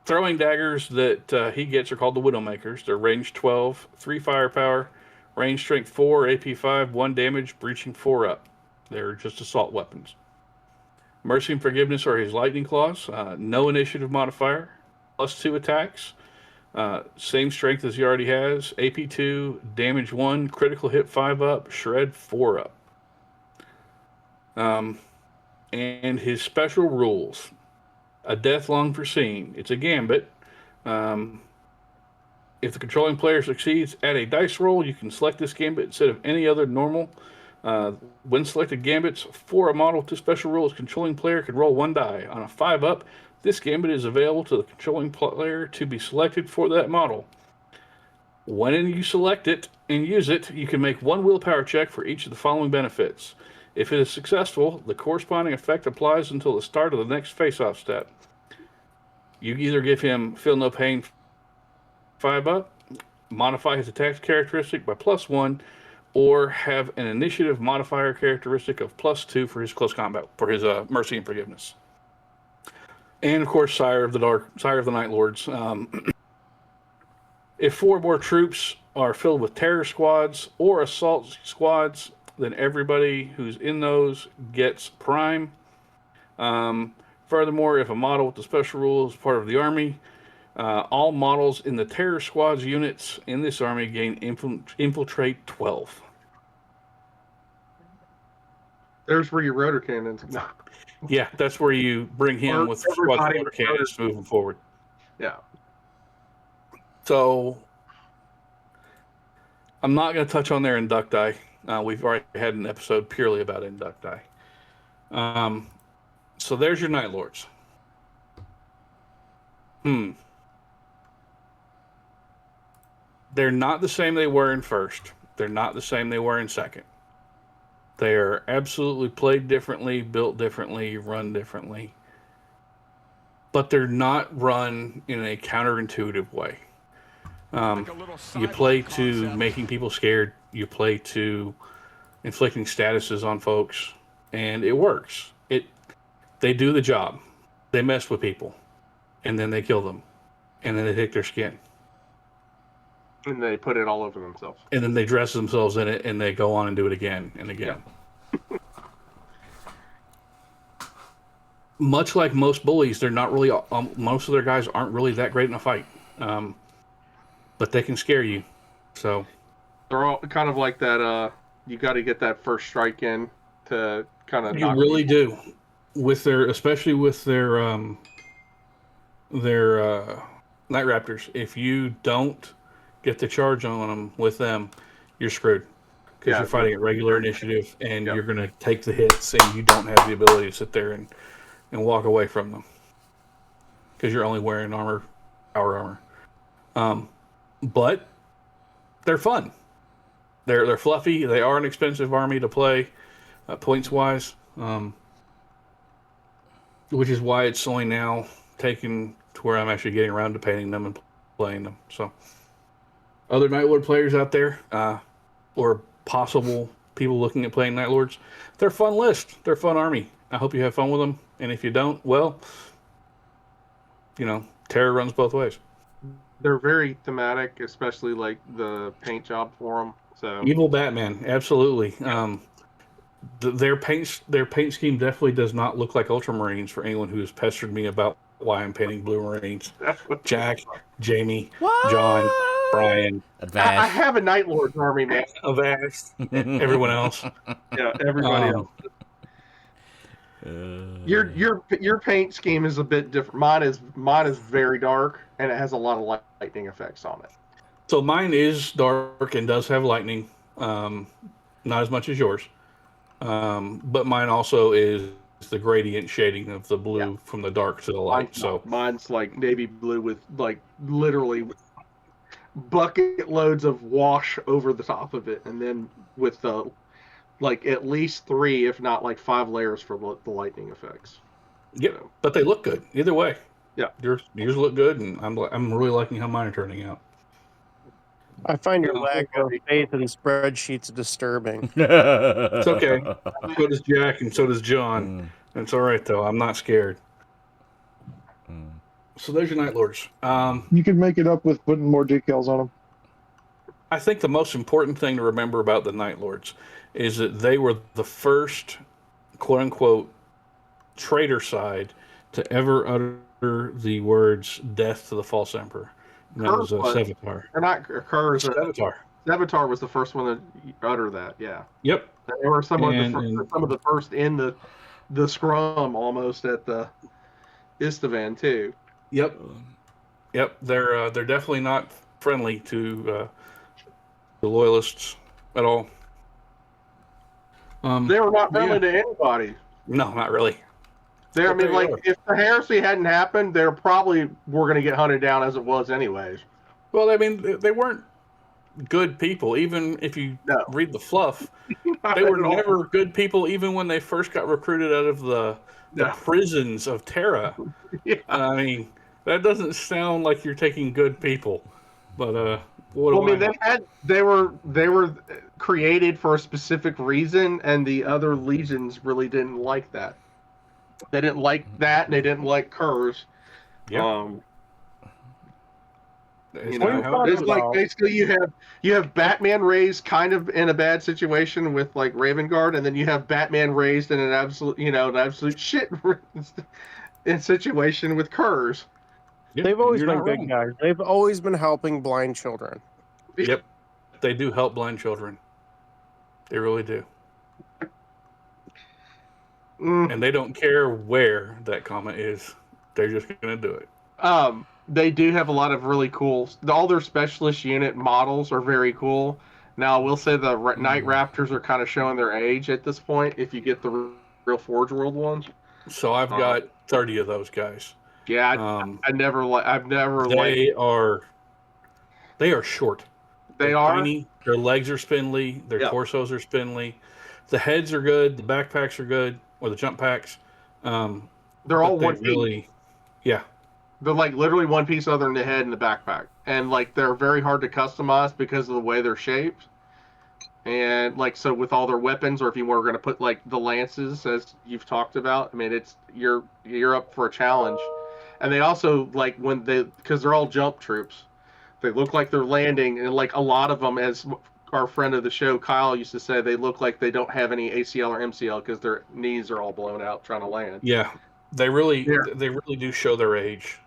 throwing daggers that he gets are called the Widowmakers. They're range 12, 3 firepower, range strength 4, AP 5, 1 damage, breaching 4-up. They're just assault weapons. Mercy and Forgiveness are his lightning claws. No initiative modifier, +2 attacks. Same strength as he already has. AP 2, damage 1, critical hit 5-up, shred 4-up. And his special rules. A Deathlung for Scene. It's a gambit. If the controlling player succeeds at a dice roll, you can select this gambit instead of any other normal. When selected gambits for a model with this special rule, controlling player can roll 1 die. On a 5-up, this gambit is available to the controlling player to be selected for that model. When you select it and use it, you can make 1 willpower check for each of the following benefits. If it is successful, the corresponding effect applies until the start of the next face-off step. You either give him Feel No Pain 5-up, modify his attack characteristic by +1, or have an initiative modifier characteristic of +2 for his close combat, for his Mercy and Forgiveness. And of course, Sire of the Night Lords. If 4 more troops are filled with terror squads or assault squads, then everybody who's in those gets prime. Furthermore, if a model with the special rule is part of the army, all models in the terror squads units in this army gain infiltrate 12. There's where your rotor cannons. No. Yeah, that's where you bring him with squad rotor cannons moving forward. Yeah. So I'm not going to touch on their Inducti. We've already had an episode purely about Inducti. So there's your Night Lords. They're not the same they were in first. They're not the same they were in second. They are absolutely played differently, built differently, run differently. But they're not run in a counterintuitive way. You play to making people scared. You play to inflicting statuses on folks. And it works. They do the job. They mess with people. And then they kill them. And then they take their skin. And they put it all over themselves. And then they dress themselves in it, and they go on and do it again and again. Yeah. Much like most bullies, they're not really. Most of their guys aren't really that great in a fight, but they can scare you. So they're all kind of like that. You got to get that first strike in to kind of. You really do, especially with their Night Raptors. If you don't get the charge on them with them, you're screwed. Because you're fighting at regular initiative, and you're going to take the hits, and you don't have the ability to sit there and walk away from them. Because you're only wearing power armor. But they're fun. They're fluffy. They are an expensive army to play, points-wise. Which is why it's only now taken to where I'm actually getting around to painting them and playing them. So, other Night Lord players out there, or possible people looking at playing Night Lords, they're a fun list. They're a fun army. I hope you have fun with them. And if you don't, well, terror runs both ways. They're very thematic, especially like the paint job for them. So Evil Batman, absolutely. Their paint scheme definitely does not look like Ultramarines for anyone who has pestered me about why I'm painting Blue Marines. Jack, Jamie, What? John. Brian, I Advanced. have a Night Lord's army, man. Avast, everyone else. Yeah, everybody else. Your paint scheme is a bit different. Mine is very dark, and it has a lot of lightning effects on it. So mine is dark and does have lightning, not as much as yours, but mine also is the gradient shading of the blue from the dark to the light. Mine's like navy blue with like literally bucket loads of wash over the top of it, and then with like at least 3, if not like 5 layers for the lightning effects. Yep, so. But they look good either way. Yeah, yours look good, and I'm really liking how mine are turning out. I find your lack of faith in spreadsheets disturbing. It's okay. So does Jack, and so does John. It's all right though. I'm not scared. So there's your Night Lords. You can make it up with putting more decals on them. I think the most important thing to remember about the Night Lords is that they were the first, quote unquote, traitor side to ever utter the words "death to the false emperor." And that was Sevatar. Or not Kurz. Sevatar. Sevatar was the first one to utter that. Yeah. Yep. They were some of the first in the scrum almost at the Istvan too. Yep. They're definitely not friendly to the loyalists at all. They were not friendly to anybody. No, not really. I mean, like, if the heresy hadn't happened, they probably were going to get hunted down as it was anyways. Well, I mean, they weren't good people. Even if you read the fluff, they were never good people, even when they first got recruited out of the prisons of Terra. Yeah. I mean, that doesn't sound like you're taking good people. But they were created for a specific reason, and the other legions really didn't like that. They didn't like that, and they didn't like Kurz. Yeah. It's like basically you have Batman raised kind of in a bad situation with like Raven Guard, and then you have Batman raised in an absolute shit in situation with Kurz. Yep. They've always been good guys. They've always been helping blind children. Yep, they do help blind children. They really do. And they don't care where that comment is. They're just going to do it. They do have a lot of really cool... All their specialist unit models are very cool. Now, I will say the Night Raptors are kind of showing their age at this point, if you get the real Forge World ones. So I've got 30 of those guys. Yeah, I've never They are short. They're tiny. Their legs are spindly. Their torsos are spindly. The heads are good. The backpacks are good, or the jump packs. They're all one piece. Yeah. They're like literally one piece other than the head and the backpack. And like they're very hard to customize because of the way they're shaped. And like so with all their weapons, or if you were going to put like the lances as you've talked about, I mean you're up for a challenge. And they also like because they're all jump troops. They look like they're landing, and like a lot of them, as our friend of the show Kyle used to say, they look like they don't have any ACL or MCL because their knees are all blown out trying to land. Yeah. They really do show their age.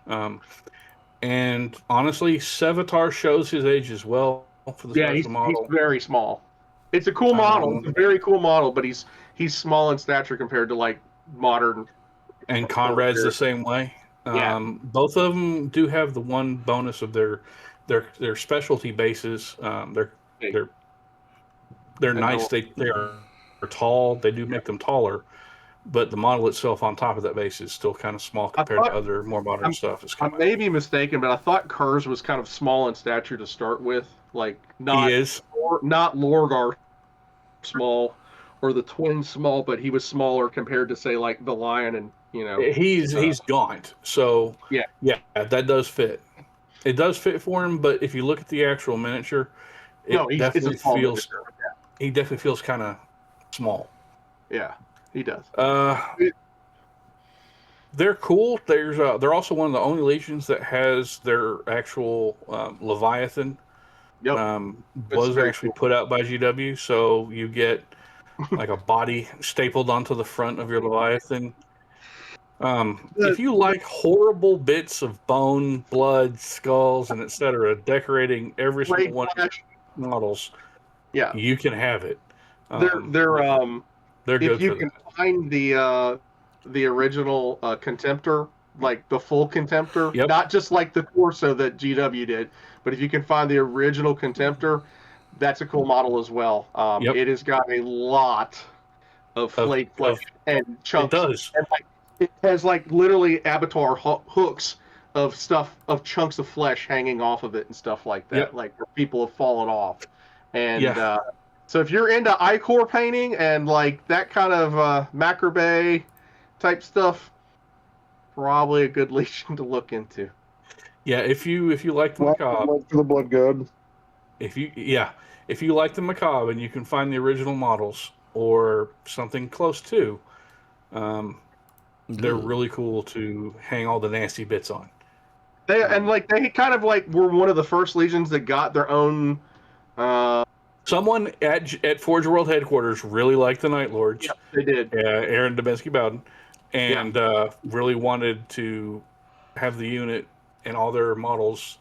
And honestly, Sevatar shows his age as well for the special model. He's very small. It's a cool model. It's a very cool model, but he's small in stature compared to like modern. And Conrad's the same way. Both of them do have the one bonus of their specialty bases. They're nice. They are tall. They do make them taller. But the model itself on top of that base is still kind of small compared to other more modern stuff. I may be mistaken, but I thought Kurz was kind of small in stature to start with. Like not Lorgar small or the twin small, but he was smaller compared to say like the Lion and he's gaunt. So yeah, that does fit. It does fit for him, but if you look at the actual miniature, he definitely feels kind of small. Yeah. He does. They're cool. They're also one of the only legions that has their actual Leviathan. Yep. Was actually put out by GW, so you get like a body stapled onto the front of your Leviathan. If you like horrible bits of bone, blood, skulls, and etc., decorating every single Great one of Flash. your models, Yeah, you can have it. they're They're if good you for can that. find the original Contemptor, like the full Contemptor, Yep. not just like the torso that GW did, but if you can find the original Contemptor, that's a cool model as well. Yep. It has got a lot of flake flesh and It chunks, does. and like it has like literally abattoir hooks of stuff of chunks of flesh hanging off of it and stuff like that, Yep. like where people have fallen off, and Yeah. so if you're into ichor painting and like that kind of macrame type stuff, probably a good legion to look into. Yeah. If you like the macabre, Blood for the blood god. if you like the macabre and you can find the original models or something close to, they're really cool to hang all the nasty bits on. They kind of like were one of the first legions that got their own. Someone at Forge World headquarters really liked the Night Lords. Yeah, they did. Aaron Dubensky Bowden, and really wanted to have the unit and all their models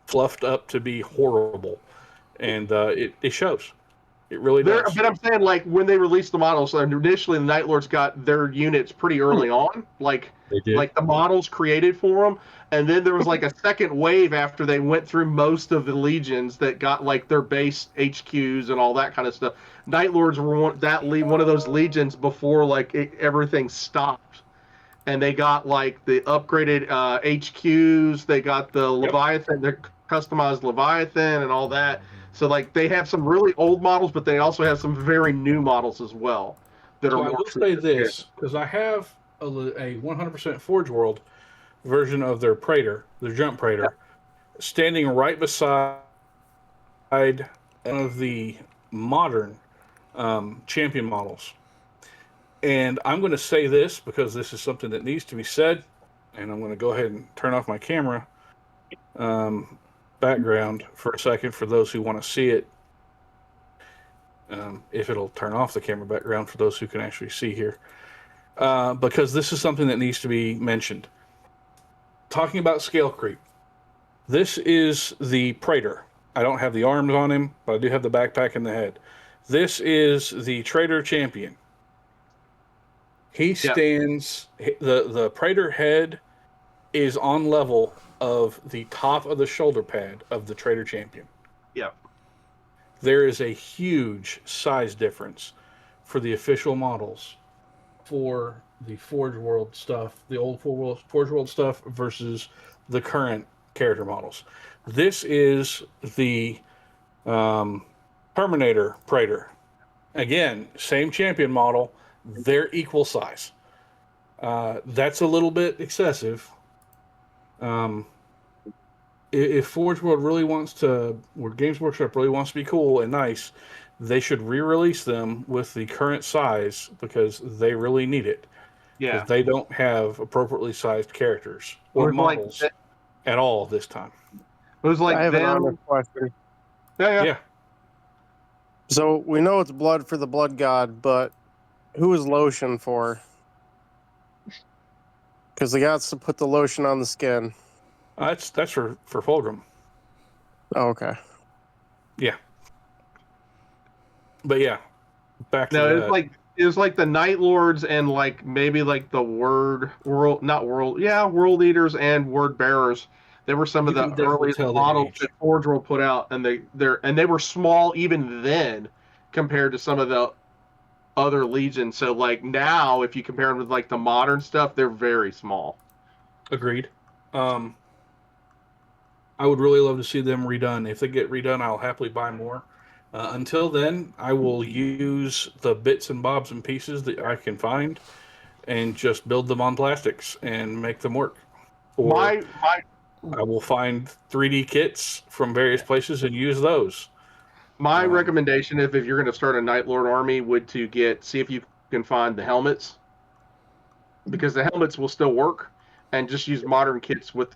fluffed up to be horrible, and it shows. It really does. But I'm saying, like, when they released the models, initially the Night Lords got their units pretty early on, like the models created for them, and then there was like a second wave after they went through most of the legions that got like their base HQs and all that kind of stuff. Night Lords were one of those legions before like everything stopped, and they got like the upgraded HQs, they got the Leviathan, the customized Leviathan, and all that. So like they have some really old models, but they also have some very new models as well. That So are I will say this, because I have a 100% Forge World version of their Praetor, their Jump Praetor, standing right beside one of the modern champion models. And I'm going to say this because this is something that needs to be said, and I'm going to go ahead and turn off my camera background for a second for those who want to see it. If it'll turn off the camera background for those who can actually see here. Because this is something that needs to be mentioned. Talking about scale creep. This is the Praetor. I don't have the arms on him, but I do have the backpack and the head. This is the Trader Champion. He stands, the Praetor head is on level of the top of the shoulder pad of the Trader Champion. Yeah. There is a huge size difference for the official models for the Forge World stuff, the old Forge World stuff versus the current character models. This is the Terminator Praetor. Again, same champion model, they're equal size. That's a little bit excessive. If Forge World really wants to, or Games Workshop really wants to be cool and nice, they should re-release them with the current size because they really need it. Yeah. They don't have appropriately sized characters or models at all this time. It was like I have an honest question. Yeah. So we know it's blood for the blood god, but who is lotion for? Because the gods to put the lotion on the skin. That's for Fulgrim. Oh, okay. Yeah. But yeah, back to that. It was like the Night Lords and like maybe like the World Eaters and Word Bearers. They were some of the earliest models that Forge World put out, and they were small even then compared to some of the other legions. So like now, if you compare them with like the modern stuff, they're very small. Agreed. I would really love to see them redone. If they get redone, I'll happily buy more. Until then, I will use the bits and bobs and pieces that I can find and just build them on plastics and make them work. Or I will find 3D kits from various places and use those. My recommendation, if you're going to start a Night Lord army, would to see if you can find the helmets, because the helmets will still work, and just use modern kits with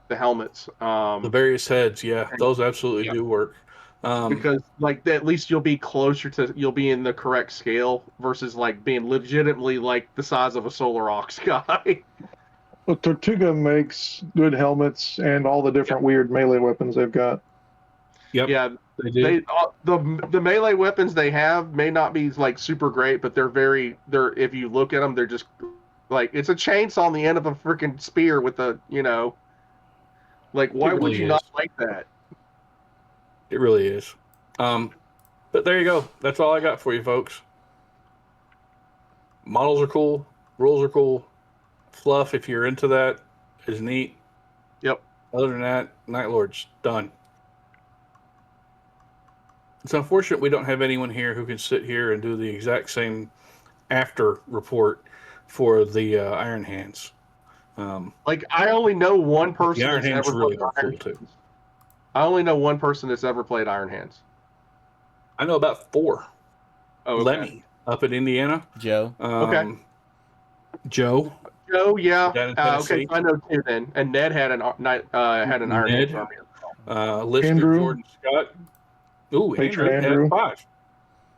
the helmets. The various heads, those absolutely do work. Because like at least you'll be you'll be in the correct scale versus like being legitimately like the size of a Solar Aux guy. But Tortuga makes good helmets and all the different weird melee weapons they've got. Yep. Yeah, they do. the melee weapons they have may not be like super great, but they're if you look at them, they're just like it's a chainsaw on the end of a freaking spear with a like why really would you is. not like that? It really is. But there you go. That's all I got for you, folks. Models are cool. Rules are cool. Fluff, if you're into that, is neat. Yep. Other than that, Night Lord's done. It's unfortunate we don't have anyone here who can sit here and do the exact same after report for the Iron Hands. Like I only know one person The Iron that's Hands ever really played are Iron cool too. I only know one person that's ever played Iron Hands. I know about 4. Oh, okay. Lemmy up in Indiana. Joe. Okay. Joe. Oh yeah. Down in Okay, Tennessee. I know 2 then. And Ned had an Iron Ned. Hands army. Lister Andrew. Jordan Scott. Ooh, Patron Andrew. Andrew.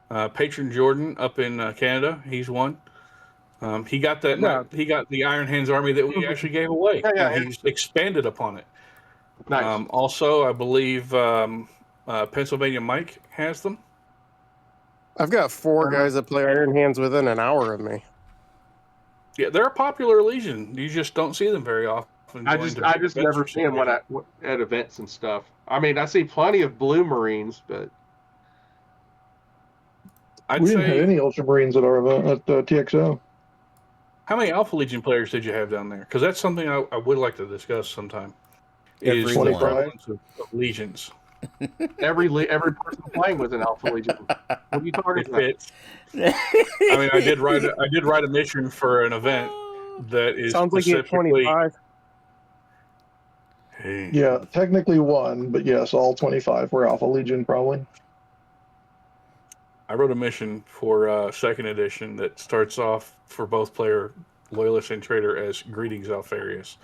5. Patron Jordan up in Canada. He's one. He got that. Yeah. He got the Iron Hands army that we actually gave away. Yeah, and he's expanded upon it. Nice. Also, I believe Pennsylvania Mike has them. I've got 4 guys that play Iron Hands within an hour of me. Yeah, they're a popular legion. You just don't see them very often. I going just to big events never for see them some reason. at events and stuff. I mean, I see plenty of Blue Marines, but I'd We didn't have say. any Ultramarines at our event at TXO. How many Alpha Legion players did you have down there? Because that's something I would like to discuss sometime. Is the 25. prevalence of legions. every person playing was an Alpha Legion. What are you talking It about? fits. I mean, I did write a mission for an event that is Sounds like you have specifically. 25. Hey. Yeah, technically 1, but yes, all 25 were Alpha Legion probably. I wrote a mission for 2nd edition that starts off for both player Loyalist and Trader as Greetings Alfarius.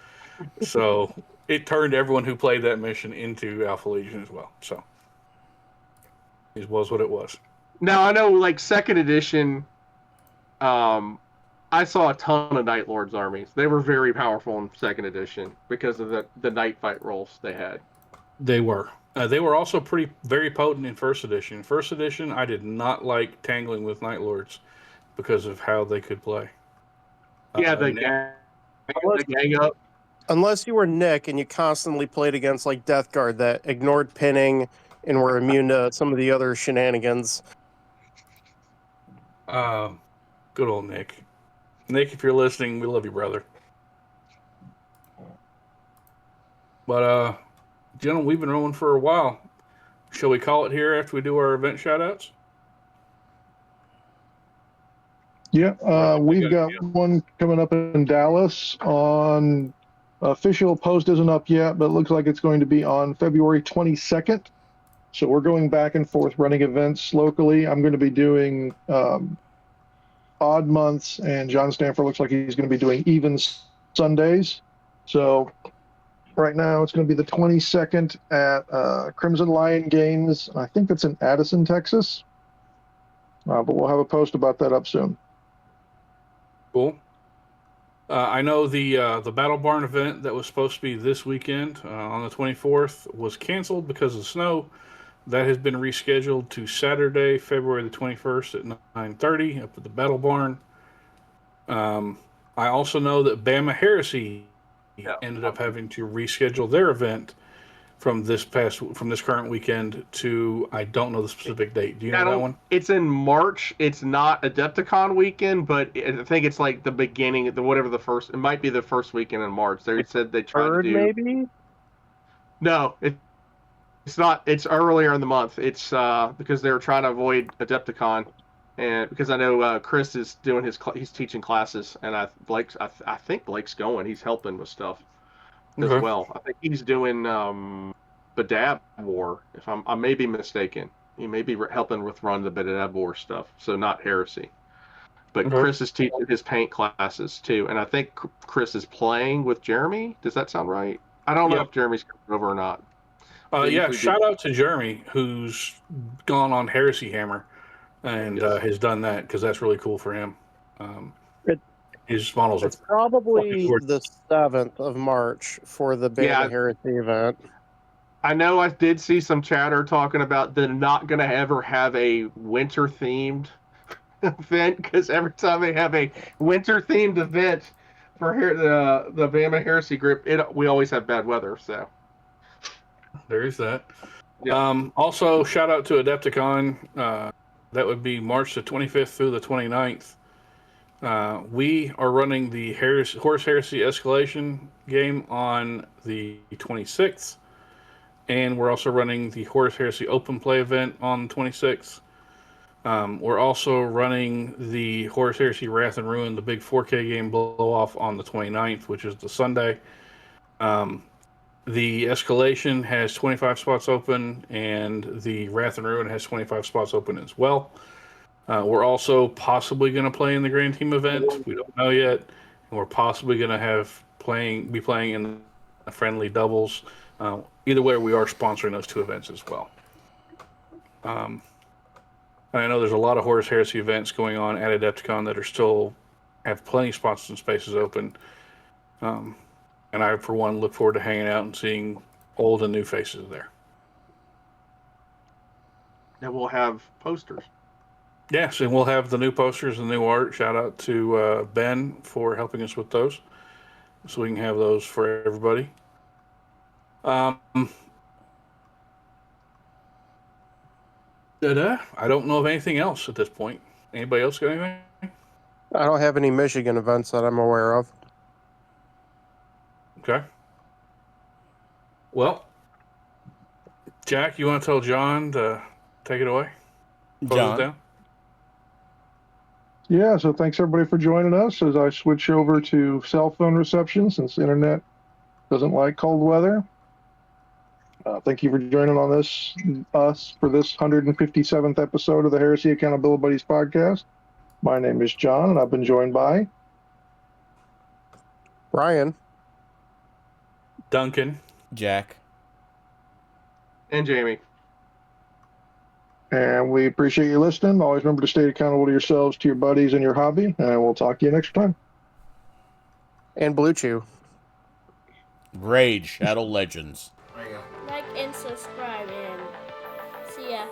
So it turned everyone who played that mission into Alpha Legion as well. So it was what it was. Now I know, like 2nd edition, I saw a ton of Night Lords armies. They were very powerful in 2nd edition because of the night fight rolls they had. They were. They were also very potent in 1st edition. 1st edition, I did not like tangling with Night Lords because of how they could play. Yeah, the gang up. Unless you were Nick and you constantly played against like Death Guard that ignored pinning and were immune to some of the other shenanigans. Good old Nick. Nick, if you're listening, we love you, brother. But, gentlemen, we've been rolling for a while. Shall we call it here after we do our event shout-outs? Yeah, we've got one coming up in Dallas on official post isn't up yet, but it looks like it's going to be on February 22nd. So we're going back and forth running events locally. I'm going to be doing odd months, and John Stanford looks like he's going to be doing even Sundays. So right now it's going to be the 22nd at Crimson Lion Games. I think that's in Addison, Texas. But we'll have a post about that up soon. Cool. I know the Battle Barn event that was supposed to be this weekend on the 24th was canceled because of snow. That has been rescheduled to Saturday, February the 21st at 9:30 up at the Battle Barn. I also know that Bama Heresy ended up having to reschedule their event from this current weekend to, I don't know the specific date. Do you know that one? It's in March. It's not Adepticon weekend, but I think it's like the beginning, it might be the first weekend in March. They said they tried to do. Maybe? No, it's not. It's earlier in the month. It's because they were trying to avoid Adepticon, and because I know Chris is doing he's teaching classes, and I think Blake's going. He's helping with stuff as well. I think he's doing Badab War. If I may be mistaken, he may be helping with run the Badab War stuff. So not Heresy, but Chris is teaching his paint classes too, and I think Chris is playing with Jeremy. Does that sound right? I don't know if Jeremy's coming over or not. Yeah, shout out to Jeremy, who's gone on Heresy Hammer and has done that, because that's really cool for him. His models It's are probably the 7th of March for the Bama Heresy event. I know I did see some chatter talking about they're not going to ever have a winter-themed event, because every time they have a winter-themed event for the Bama Heresy group, we always have bad weather. So there is that. Yeah. Also, shout out to Adepticon. That would be March the 25th through the 29th. We are running the Horus Heresy Escalation game on the 26th. And we're also running the Horus Heresy Open Play event on the 26th. We're also running the Horus Heresy Wrath and Ruin, the big 4K game blow-off on the 29th, which is the Sunday. The Escalation has 25 spots open, and the Wrath and Ruin has 25 spots open as well. We're also possibly going to play in the Grand Team event. We don't know yet. And we're possibly going to be playing in the friendly doubles. Either way, we are sponsoring those two events as well. I know there's a lot of Horus Heresy events going on at Adepticon that are still have plenty of spots and spaces open. And I, for one, look forward to hanging out and seeing old and new faces there. And we'll have posters. Yes, and we'll have the new posters and new art. Shout out to Ben for helping us with those, so we can have those for everybody. I don't know of anything else at this point. Anybody else got anything? I don't have any Michigan events that I'm aware of. Okay. Well, Jack, you want to tell John to take it away? Close John? it down? Yeah, so thanks everybody for joining us as I switch over to cell phone reception since the internet doesn't like cold weather. Thank you for joining us for this 157th episode of the Heresy Accountabilibuddies Podcast. My name is John, and I've been joined by Ryan. Duncan. Jack. And Jamie. And we appreciate you listening. Always remember to stay accountable to yourselves, to your buddies, and your hobby. And we'll talk to you next time. And Blue Chew. Raid Shadow Legends. Like and subscribe, and see ya.